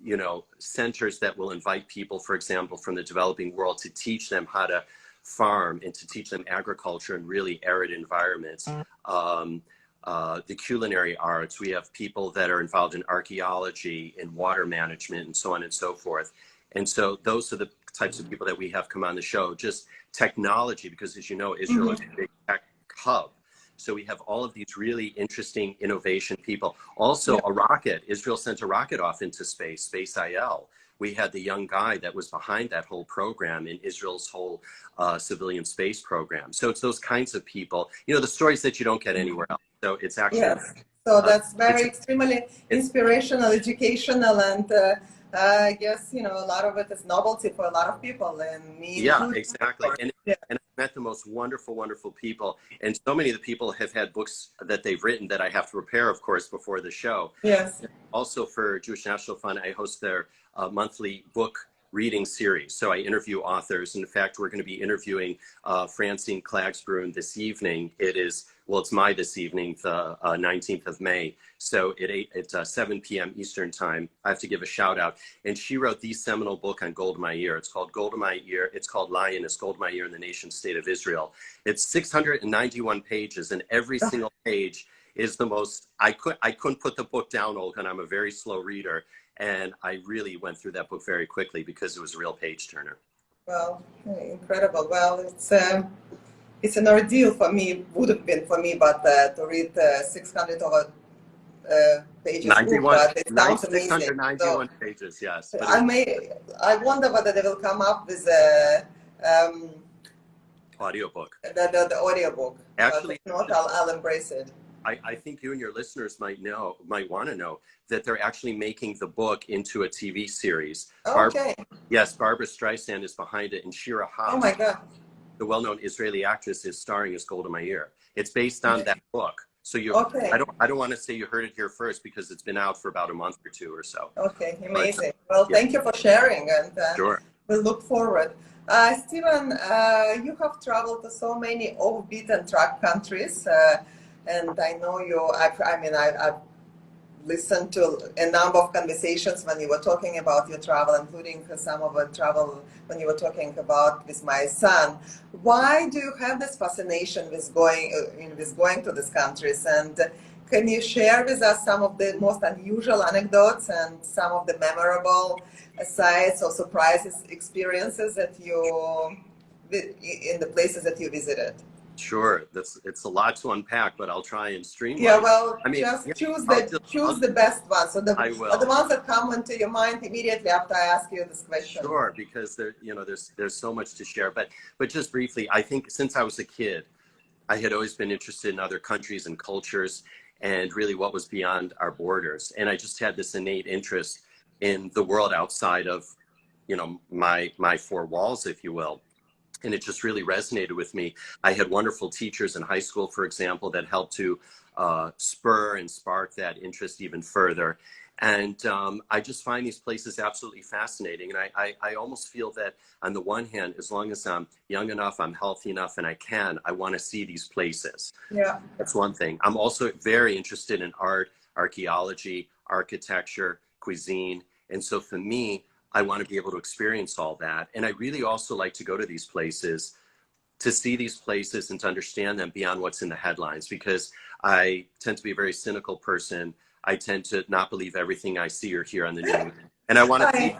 You know, centers that will invite people, for example, from the developing world to teach them how to farm and to teach them agriculture in really arid environments. The culinary arts, we have people that are involved in archaeology and water management and so on and so forth. And so those are the types of people that we have come on the show. Just technology, because as you know, Israel is a big tech hub. So we have all of these really interesting innovation people. Also a rocket, Israel sent a rocket off into space, Space IL. We had the young guy that was behind that whole program in Israel's whole civilian space program. So it's those kinds of people, you know, the stories that you don't get anywhere else. So it's actually, yes. So that's very extremely inspirational, educational, and I guess, you know, a lot of it is novelty for a lot of people, and me included. Exactly. And I met the most wonderful, wonderful people. And so many of the people have had books that they've written that I have to prepare, of course, before the show. Yes. Also for Jewish National Fund, I host their monthly book reading series. So I interview authors. In fact, we're going to be interviewing Francine Klagsbrun this evening. It is, well, it's this evening, the 19th of May. So it's 7 p.m. Eastern time. I have to give a shout out. And she wrote the seminal book on Golda Meir. It's called Golda Meir. It's called Lioness, Golda Meir in the Nation State of Israel. It's 691 pages, and every single page is the most, I couldn't put the book down, Olga, and I'm a very slow reader. And I really went through that book very quickly because it was a real page turner. Well, incredible. Well, it's an ordeal for me, would have been for me, but to read 600 over pages. 91, book, it sounds amazing. 691 pages, yes. But I wonder whether they will come up with audiobook. The audiobook. Actually, if not, I'll embrace it. I think you and your listeners might want to know that they're actually making the book into a TV series. Okay. Yes, Barbara Streisand is behind it, and Shira Haas, oh my God, the well-known Israeli actress, is starring as Golda Meir. It's based on that book. So I don't want to say you heard it here first because it's been out for about a month or two or so. Okay, amazing. Well, thank you for sharing, and sure. We'll look forward. Steven, you have traveled to so many off-beaten track countries, and I know I've listened to a number of conversations when you were talking about your travel, including some of the travel when you were talking about with my son. Why do you have this fascination with going to these countries? And can you share with us some of the most unusual anecdotes and some of the memorable sights or surprises, experiences that in the places that you visited? Sure, it's a lot to unpack, but I'll try and streamline. Yeah, well, choose the best ones. So the ones that come into your mind immediately after I ask you this question. Sure, because there's so much to share. But just briefly, I think since I was a kid, I had always been interested in other countries and cultures, and really what was beyond our borders. And I just had this innate interest in the world outside of, my four walls, if you will. And it just really resonated with me. I had wonderful teachers in high school, for example, that helped to spur and spark that interest even further. And I just find these places absolutely fascinating. And I almost feel that on the one hand, as long as I'm young enough, I'm healthy enough, and I want to see these places. Yeah. That's one thing. I'm also very interested in art, archaeology, architecture, cuisine. And so for me, I want to be able to experience all that. And I really also like to go to these places, to see these places and to understand them beyond what's in the headlines, because I tend to be a very cynical person. I tend to not believe everything I see or hear on the news. And I want to see,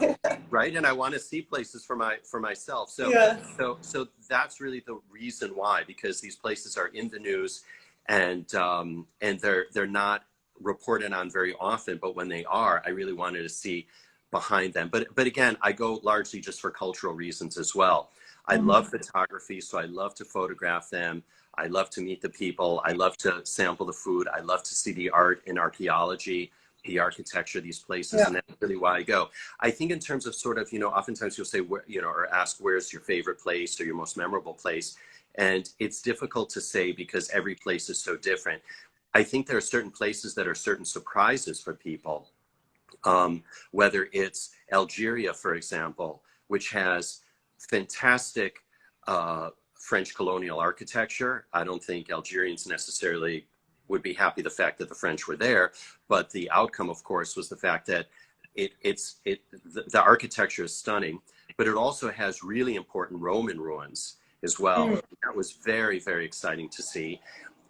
right? And I want to see places for myself. So, so that's really the reason why, because these places are in the news, and they're not reported on very often, but when they are, I really wanted to see behind them. But again, I go largely just for cultural reasons as well. I love photography, so I love to photograph them. I love to meet the people. I love to sample the food. I love to see the art and archaeology, the architecture of these places, and that's really why I go. I think in terms of sort of, oftentimes you'll say, or ask, where's your favorite place or your most memorable place? And it's difficult to say because every place is so different. I think there are certain places that are certain surprises for people. Whether it's Algeria, for example, which has fantastic French colonial architecture. I don't think Algerians necessarily would be happy the fact that the French were there, but the outcome, of course, was the fact that the architecture is stunning, but it also has really important Roman ruins as well. Mm. That was very, very exciting to see.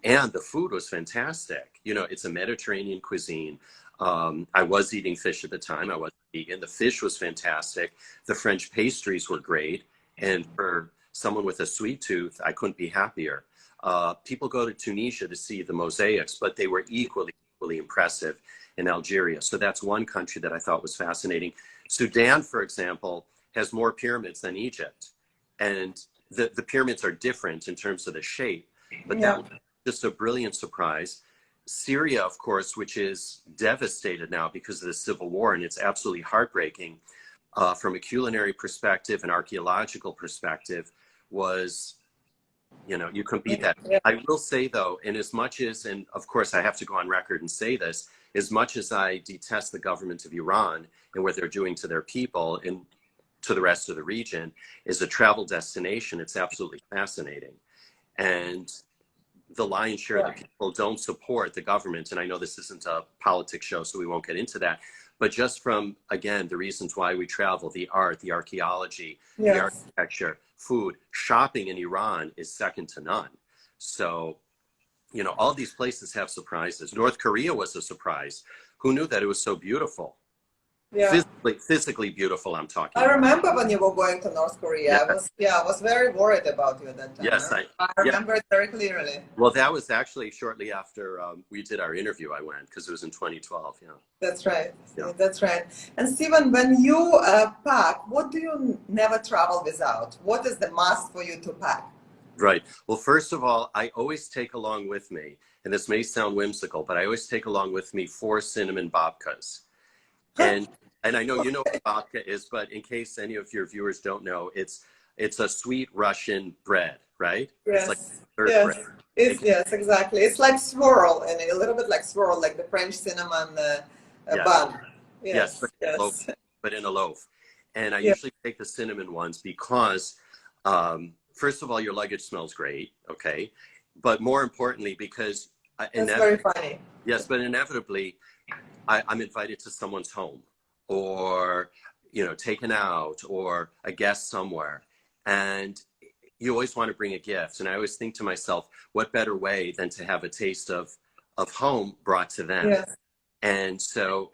And the food was fantastic. You know, it's a Mediterranean cuisine. I was eating fish at the time. I wasn't vegan. The fish was fantastic. The French pastries were great. And for someone with a sweet tooth, I couldn't be happier. People go to Tunisia to see the mosaics, but they were equally impressive in Algeria. So that's one country that I thought was fascinating. Sudan, for example, has more pyramids than Egypt. And the pyramids are different in terms of the shape, but that was just a brilliant surprise. Syria, of course, which is devastated now because of the civil war, and it's absolutely heartbreaking from a culinary perspective and archaeological perspective, was, you know, you couldn't beat that. Yeah. I will say, though, in as much as, and of course I have to go on record and say this, as much as I detest the government of Iran and what they're doing to their people and to the rest of the region, as a travel destination, it's absolutely fascinating. And the lion's share of the people don't support the government. And I know this isn't a politics show, so we won't get into that. But just from, again, the reasons why we travel, the art, the archaeology, the architecture, food, shopping in Iran is second to none. So, you know, all these places have surprises. North Korea was a surprise. Who knew that it was so beautiful? Yeah. Physically beautiful, I'm talking I about. remember when you were going to North Korea. I was very worried about you at that time. Yes, I remember it very clearly. Well, that was actually shortly after we did our interview. I went because it was in 2012. Yeah, that's right. Yeah. That's right. And Steven, when you pack, what do you never travel without? What is the must for you to pack? Right. Well, first of all, I always take along with me, and this may sound whimsical, but I always take along with me 4 cinnamon babkas. And I know you know what babka is, but in case any of your viewers don't know, it's a sweet Russian bread, right? Yes. It's like bread. Yes, exactly. It's like swirl, and a little bit like swirl, like the French cinnamon bun. Yes, but in a loaf. And I usually take the cinnamon ones because, first of all, your luggage smells great, okay? But more importantly, because that's very funny. Yes, but inevitably, I'm invited to someone's home, or, you know, taken out, or a guest somewhere. And you always want to bring a gift. And I always think to myself, what better way than to have a taste of home brought to them? Yes. And so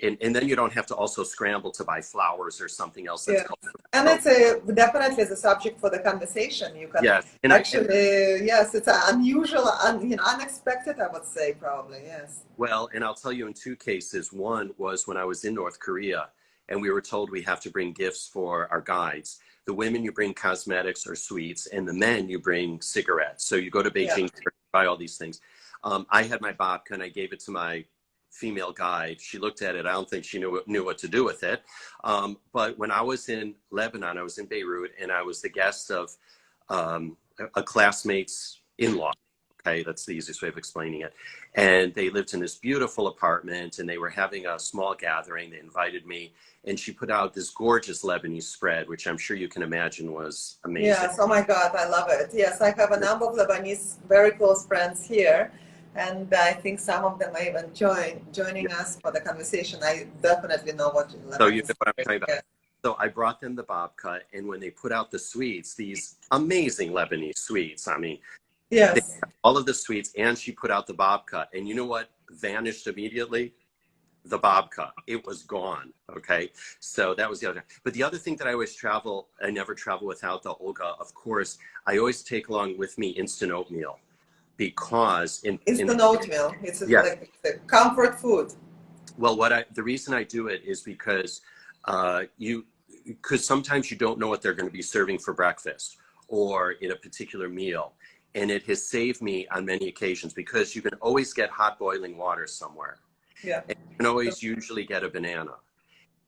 and then you don't have to also scramble to buy flowers or something else. That's and it's definitely a subject for the conversation. You can yes, it's unusual, unexpected, I would say, probably, yes. Well, and I'll tell you in 2 cases. One was when I was in North Korea, and we were told we have to bring gifts for our guides. The women, you bring cosmetics or sweets, and the men, you bring cigarettes. So you go to Beijing to buy all these things. I had my babka, and I gave it to my female guide. She looked at it. I don't think she knew what to do with it. But when I was in Lebanon, I was in Beirut, and I was the guest of a classmate's in-law. Okay, that's the easiest way of explaining it. And they lived in this beautiful apartment, and they were having a small gathering. They invited me, and she put out this gorgeous Lebanese spread, which I'm sure you can imagine was amazing. Yes, oh my God, I love it. Yes, I have a number of Lebanese very close friends here, and I think some of them are even joining us for the conversation. I definitely know what Lebanese. So you know what I'm talking about. So I brought them the babka, and when they put out the sweets, these amazing Lebanese sweets, I mean, yes, all of the sweets, and she put out the babka, and you know what vanished immediately? The babka. It was gone. Okay, so that was the other. But the other thing that I never travel without, the Olga, of course, I always take along with me instant oatmeal, because instant oatmeal, it's like the comfort food. Well, the reason I do it is because because sometimes you don't know what they're going to be serving for breakfast or in a particular meal. And it has saved me on many occasions, because you can always get hot boiling water somewhere. Yeah. And you can always usually get a banana,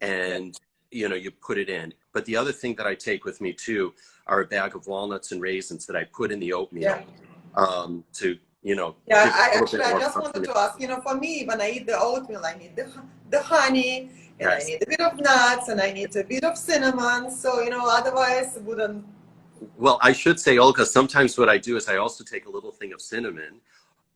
and, you know, you put it in. But the other thing that I take with me too are a bag of walnuts and raisins that I put in the oatmeal to, Yeah, give I a little actually, bit I more just wanted confidence. to ask, for me, when I eat the oatmeal, I need the honey, and I Yes. need a bit of nuts, and I need a bit of cinnamon. So, otherwise it wouldn't. Well, I should say, Olga, sometimes what I do is I also take a little thing of cinnamon,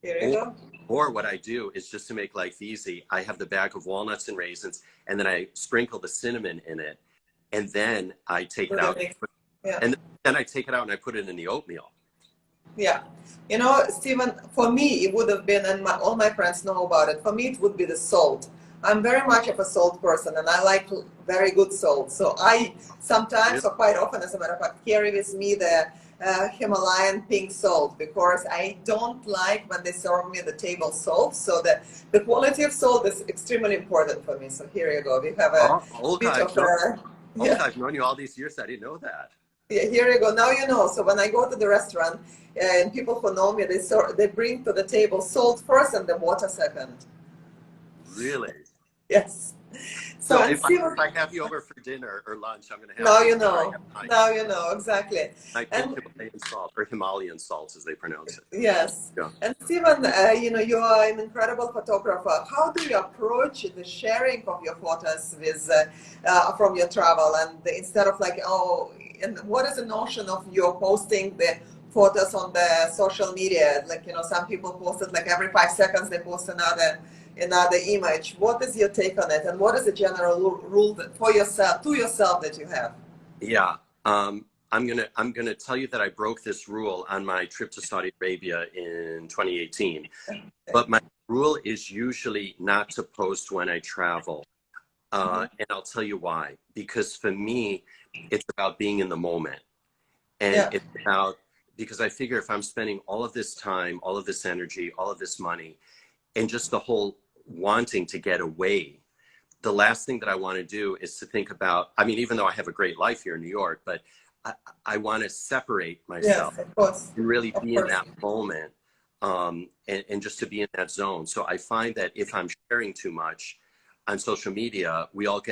Here you or, go. or what I do is, just to make life easy, I have the bag of walnuts and raisins, and then I sprinkle the cinnamon in it, and then I take it With a out, mix. Yeah. and then I take it out and I put it in the oatmeal. Yeah. Stephen, for me, it would have been, and all my friends know about it, for me, it would be the salt. I'm very much of a salt person, and I like very good salt. So I sometimes, Really? or quite often, as a matter of fact, carry with me the Himalayan pink salt, because I don't like when they serve me the table salt. So the quality of salt is extremely important for me. So here you go. We have a Oh, Olga, bit of a, Olga, yeah. I've known you all these years. I didn't know that. Yeah, here you go. Now you know. So when I go to the restaurant, and people who know me, they bring to the table salt first and the water second. Really? Yes. So So and see, if I have you over for dinner or lunch, I'm going to have now to make you sure I know. have Now you know exactly. my pink And Himalayan salt, or Himalayan salt as they pronounce it. yes. Yeah. And Steven, you are an incredible photographer. How do you approach the sharing of your photos from your travel? And instead of like, and what is the notion of your posting the photos on the social media? Like, some people post it like every 5 seconds, they post another image. What is your take on it? And what is the general rule for yourself, to yourself, that you have? Yeah. I'm gonna tell you that I broke this rule on my trip to Saudi Arabia in 2018. But my rule is usually not to post when I travel. And I'll tell you why. Because for me, it's about being in the moment. And Yeah. it's about, because I figure if I'm spending all of this time, all of this energy, all of this money, and just the whole wanting to get away, the last thing that I want to do is to think about, I mean, even though I have a great life here in New York, but I want to separate myself Yes, of course. and really Of be in course. that moment, and just to be in that zone. So I find that if I'm sharing too much on social media, we all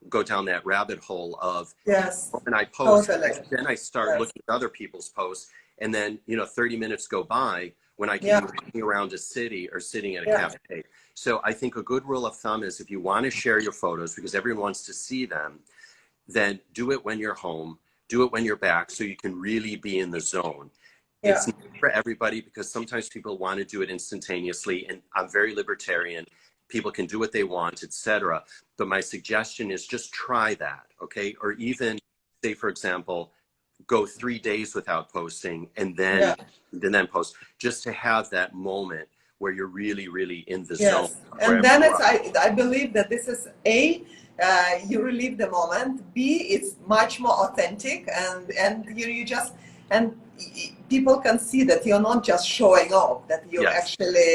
go down that rabbit hole of, Yes. when I post, Totally. then I start Yes. looking at other people's posts, and then 30 minutes go by when I could Yeah. be walking around a city or sitting at a Yeah. cafe. So I think a good rule of thumb is, if you want to share your photos because everyone wants to see them, then do it when you're home, do it when you're back, so you can really be in the zone. Yeah. It's not for everybody, because sometimes people want to do it instantaneously, and I'm very libertarian. People can do what they want, etc. But my suggestion is, just try that, okay? Or even say, for example, go 3 days without posting, and Yeah. then post, just to have that moment where you're really, really in the zone Yes. of And wherever then you are. I believe that this is you relive the moment. B, it's much more authentic, and you just, and people can see that you're not just showing off, that you Yes. actually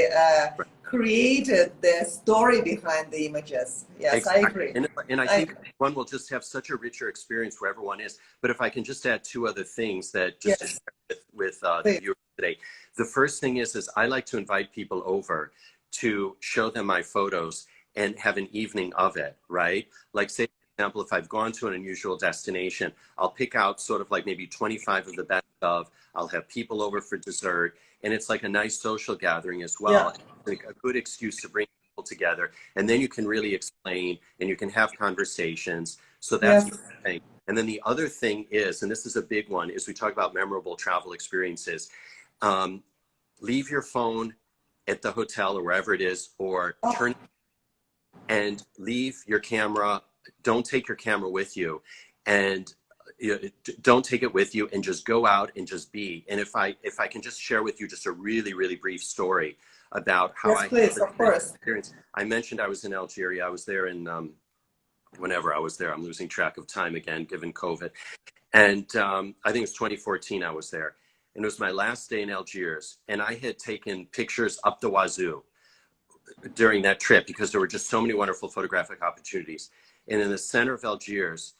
Right. created the story behind the images. Yes, I Exactly. agree. And I I think agree. one will just have such a richer experience where everyone is. But if I can just add two other things that, just to Yes, share with the please. viewers today. The first thing is I like to invite people over to show them my photos and have an evening of it, right? Like, say, for example, if I've gone to an unusual destination, I'll pick out sort of like maybe 25 of the best of, I'll have people over for dessert, and it's like a nice social gathering as Yeah. well. Like a good excuse to bring people together, and then you can really explain and you can have conversations. So that's Yes. one thing. And then the other thing is, and this is a big one, is we talk about memorable travel experiences. Um, Leave your phone at the hotel or wherever it is, or Oh, turn and leave your camera. Don't take your camera with you, and don't take it with you, and just go out and just be. And if I can just share with you just a really, really brief story about how yes, I had please. such Of a rich course. experience. I mentioned I was in Algeria. I was there in whenever I was there. I'm losing track of time again, given COVID. And I think it was 2014 I was there. And it was my last day in Algiers. And I had taken pictures up the wazoo during that trip, because there were just so many wonderful photographic opportunities. And in the center of Algiers,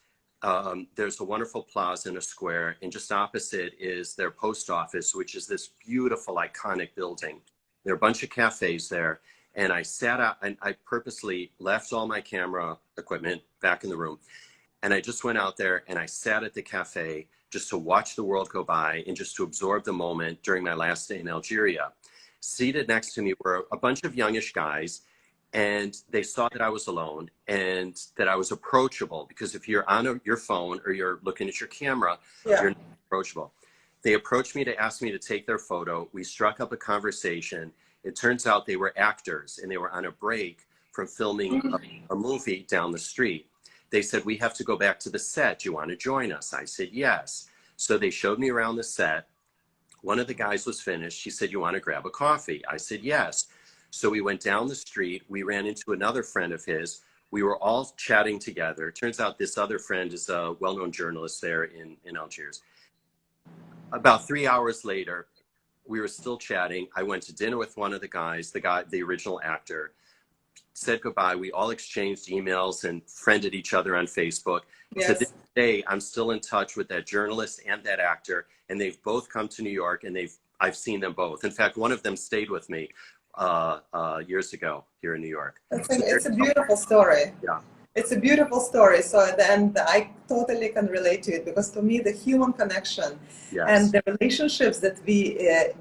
there's a wonderful plaza in a square, and just opposite is their post office, which is this beautiful, iconic building. There are a bunch of cafes there, and I sat out, and I purposely left all my camera equipment back in the room, and I just went out there and I sat at the cafe just to watch the world go by and just to absorb the moment during my last day in Algeria. Seated next to me were a bunch of youngish guys, and they saw that I was alone and that I was approachable, because if you're on your phone or you're looking at your camera, Yeah. you're not approachable. They approached me to ask me to take their photo. We struck up a conversation. It turns out they were actors, and they were on a break from filming a movie down the street. They said, we have to go back to the set. Do you want to join us? I said, yes. So they showed me around the set. One of the guys was finished. He said, you want to grab a coffee? I said, yes. So we went down the street. We ran into another friend of his. We were all chatting together. It turns out this other friend is a well-known journalist there in Algiers. About 3 hours later, we were still chatting. I went to dinner with one of the guys, the original actor, said goodbye. We all exchanged emails and friended each other on Facebook. Yes. To this day, I'm still in touch with that journalist and that actor, and they've both come to New York, and I've seen them both. In fact, one of them stayed with me years ago here in New York. It's a beautiful story. Yeah. It's a beautiful story. So at the end, I totally can relate to it, because to me, the human connection and the relationships that we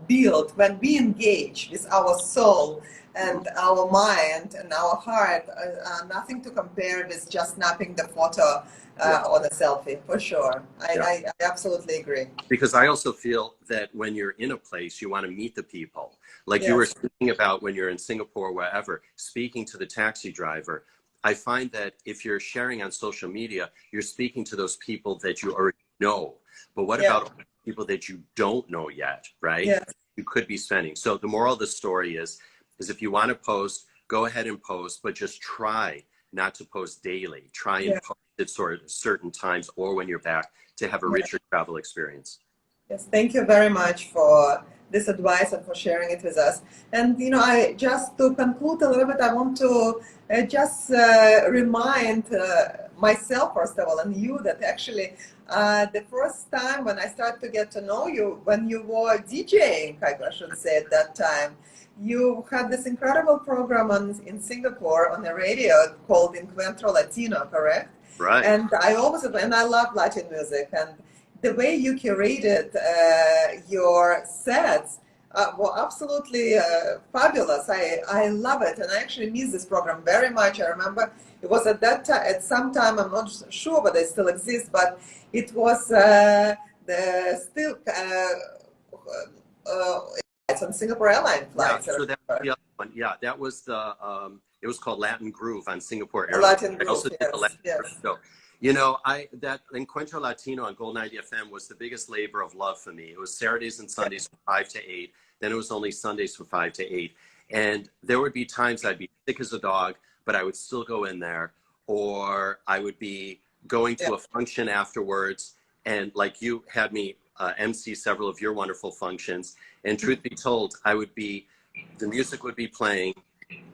build when we engage with our soul and our mind and our heart are nothing to compare with just snapping the photo on a selfie, for sure. I absolutely agree. Because I also feel that when you're in a place, you want to meet the people. Like you were speaking about when you're in Singapore, wherever, speaking to the taxi driver. I find that if you're sharing on social media, you're speaking to those people that you already know. But what about people that you don't know yet, right? Yes. You could be spending. So the moral of the story is if you want to post, go ahead and post, but just try not to post daily. Try and post at certain times or when you're back to have a richer travel experience. Yes, thank you very much for this advice and for sharing it with us. And, you know, I just to conclude a little bit, I want to just remind myself, first of all, and you, that actually the first time when I started to get to know you, when you were DJing, I should say at that time, you had this incredible program in Singapore on the radio called Encuentro Latino, correct? Right. And I love Latin music, and the way you curated your sets were absolutely fabulous. I love it, and I actually miss this program very much. I remember it was at that time, at some time, I'm not sure whether it still exists, but it was it's on Singapore Airlines flights. Yeah, so that was the other one. Yeah, that was the it was called Latin Groove on Singapore Airlines. Latin Groove, I also did the Latin Groove show. You know, that Encuentro Latino on Gold 90 FM was the biggest labor of love for me. It was Saturdays and Sundays from 5 to 8. Then it was only Sundays from 5 to 8. And there would be times I'd be sick as a dog, but I would still go in there. Or I would be going to a function afterwards. And like you had me MC several of your wonderful functions. And truth be told, the music would be playing,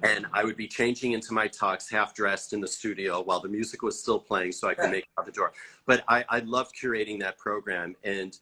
and I would be changing into my tux, half dressed in the studio while the music was still playing so I could make it out the door. But I loved curating that program. And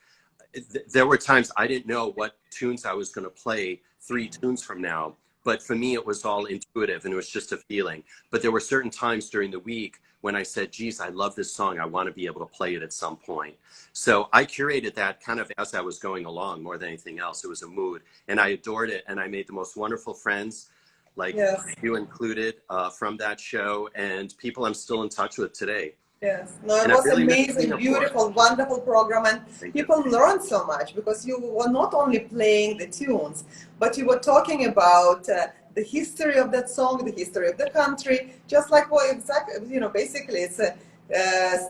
there were times I didn't know what tunes I was going to play 3 tunes from now. But for me, it was all intuitive, and it was just a feeling. But there were certain times during the week when I said, geez, I love this song. I want to be able to play it at some point. So I curated that kind of as I was going along more than anything else. It was a mood, and I adored it. And I made the most wonderful friends, like you included, from that show, and people I'm still in touch with today. Yes, no, it was amazing, beautiful, wonderful program, and people learned so much because you were not only playing the tunes, but you were talking about the history of that song, the history of the country, just like basically it's a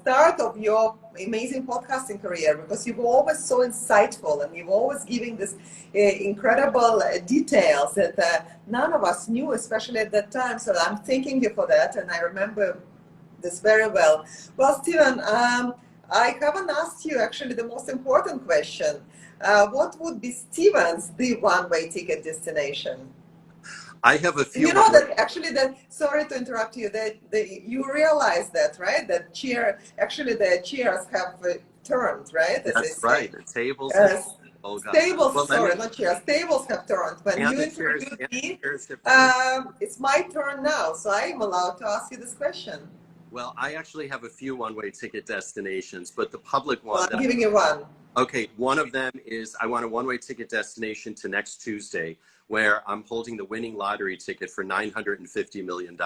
start of your amazing podcasting career, because you were always so insightful and you were always giving this incredible details that none of us knew, especially at that time. So I'm thanking you for that, and I remember this very well. Well, Steven, I haven't asked you actually the most important question. What would be Steven's the one-way ticket destination? I have a few. You know that actually sorry to interrupt you, that you realize that, right? That the chairs have turned, right? That's right. The tables. Olga. Tables, not chairs. Tables have turned. When you introduced me, it's my turn now, so I am allowed to ask you this question. Well, I actually have a few one-way ticket destinations, but the public one. Well, I'm giving you one. Okay, one of them is I want a one-way ticket destination to next Tuesday, where I'm holding the winning lottery ticket for $950 million.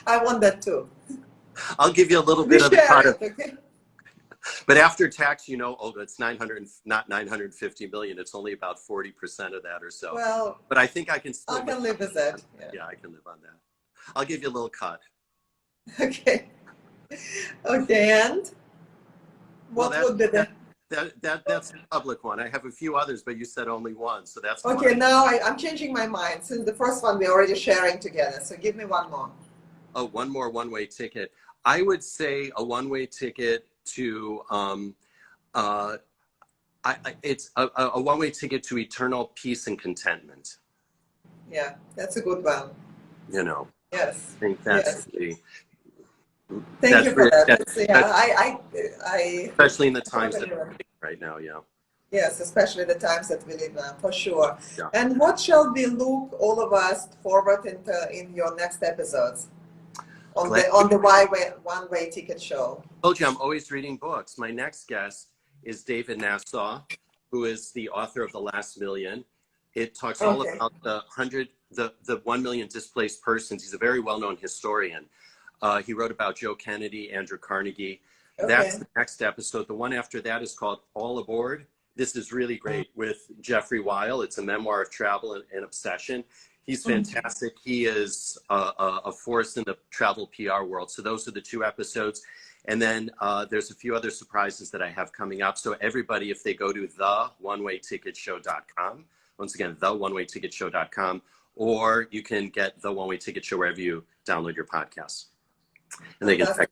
I want that too. I'll give you a little We bit of the share cut it, of, okay? but after tax, you know, Olga, it's 900, not 950 million. It's only about 40% of that or so. Well, But I think I can I still can live with that. Yeah. Yeah, I can live on that. I'll give you a little cut. Okay. Okay, and Well, what would be the... that's the public one. I have a few others, but you said only one, so that's the one. Okay, now I'm changing my mind since the first one we're already sharing together. So give me one more. Oh, one more one-way ticket. I would say a one-way ticket to it's a one-way ticket to eternal peace and contentment. Yeah, that's a good one. You know, Yes. I think Yes. Thank that's you for really, that. It's, yeah, I especially in the times that totally we're living right now. Yeah. yes, especially the times that we live now, for sure. Yeah. And what shall we look all of us forward into in your next episodes on the one way ticket show? I told you I'm always reading books. My next guest is David Nassau, who is the author of The Last Million. It talks all about the 1 million displaced persons. He's a very well-known historian. He wrote about Joe Kennedy, Andrew Carnegie. That's the next episode. The one after that is called All Aboard. This is really great with Jeffrey Weil. It's a memoir of travel and obsession. He's fantastic. He is a force in the travel PR world. So those are the two episodes. And then there's a few other surprises that I have coming up. So everybody, if they go to theonewayticketshow.com, once again, theonewayticketshow.com, or you can get The One Way Ticket Show wherever you download your podcasts. And they can check.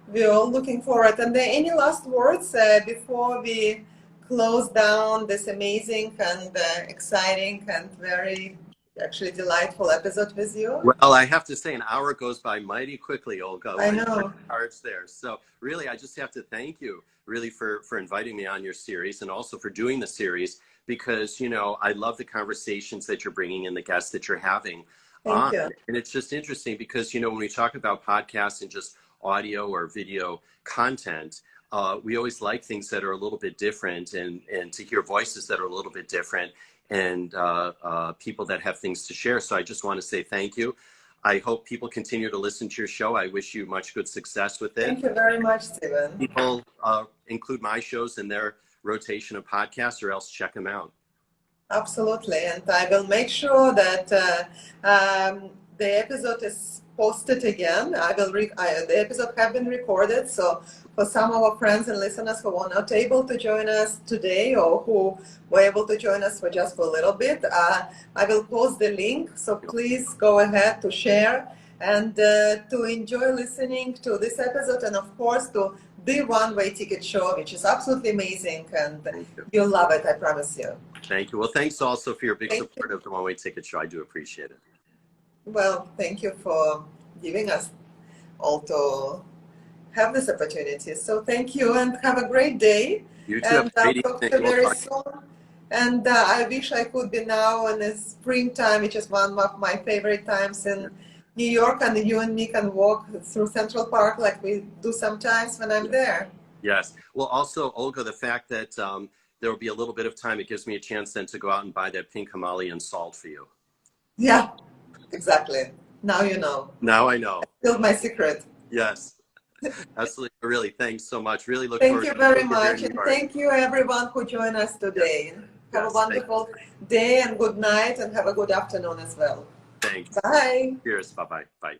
We're all looking forward. And there any last words before we close down this amazing and exciting and very actually delightful episode with you? Well, I have to say an hour goes by mighty quickly, Olga. I know. Cards there. So really, I just have to thank you really for inviting me on your series and also for doing the series because, you know, I love the conversations that you're bringing and the guests that you're having on. Thank you. And it's just interesting because, you know, when we talk about podcasts and just audio or video content, we always like things that are a little bit different and to hear voices that are a little bit different and people that have things to share. So I just want to say thank you. I hope people continue to listen to your show. I wish you much good success with it. Thank you very much, Steven. People include my shows in their rotation of podcasts or else check them out. Absolutely. And I will make sure that the episode is posted again. The episode have been recorded. So for some of our friends and listeners who were not able to join us today or who were able to join us for just for a little bit, I will post the link. So please go ahead to share and to enjoy listening to this episode and of course to the One Way Ticket Show, which is absolutely amazing and you'll love it, I promise you. Thank you. Well, thanks also for your big support of the One Way Ticket Show. I do appreciate it. Well, thank you for giving us all to have this opportunity. So thank you and have a great day. You too. And I'll talk to you very soon. And I wish I could be now in the springtime, which is one of my favorite times in New York, and you and me can walk through Central Park like we do sometimes when I'm there. Yes. Well, also, Olga, the fact that there will be a little bit of time, it gives me a chance then to go out and buy that pink Himalayan salt for you. Yeah, exactly. Now you know. Now I know. Still my secret. Yes. Absolutely. Really, thanks so much. Really look forward to Thank you very much. And thank you everyone who joined us today. Have a wonderful day and good night and have a good afternoon as well. Thanks. Bye. Cheers. Bye-bye. Bye.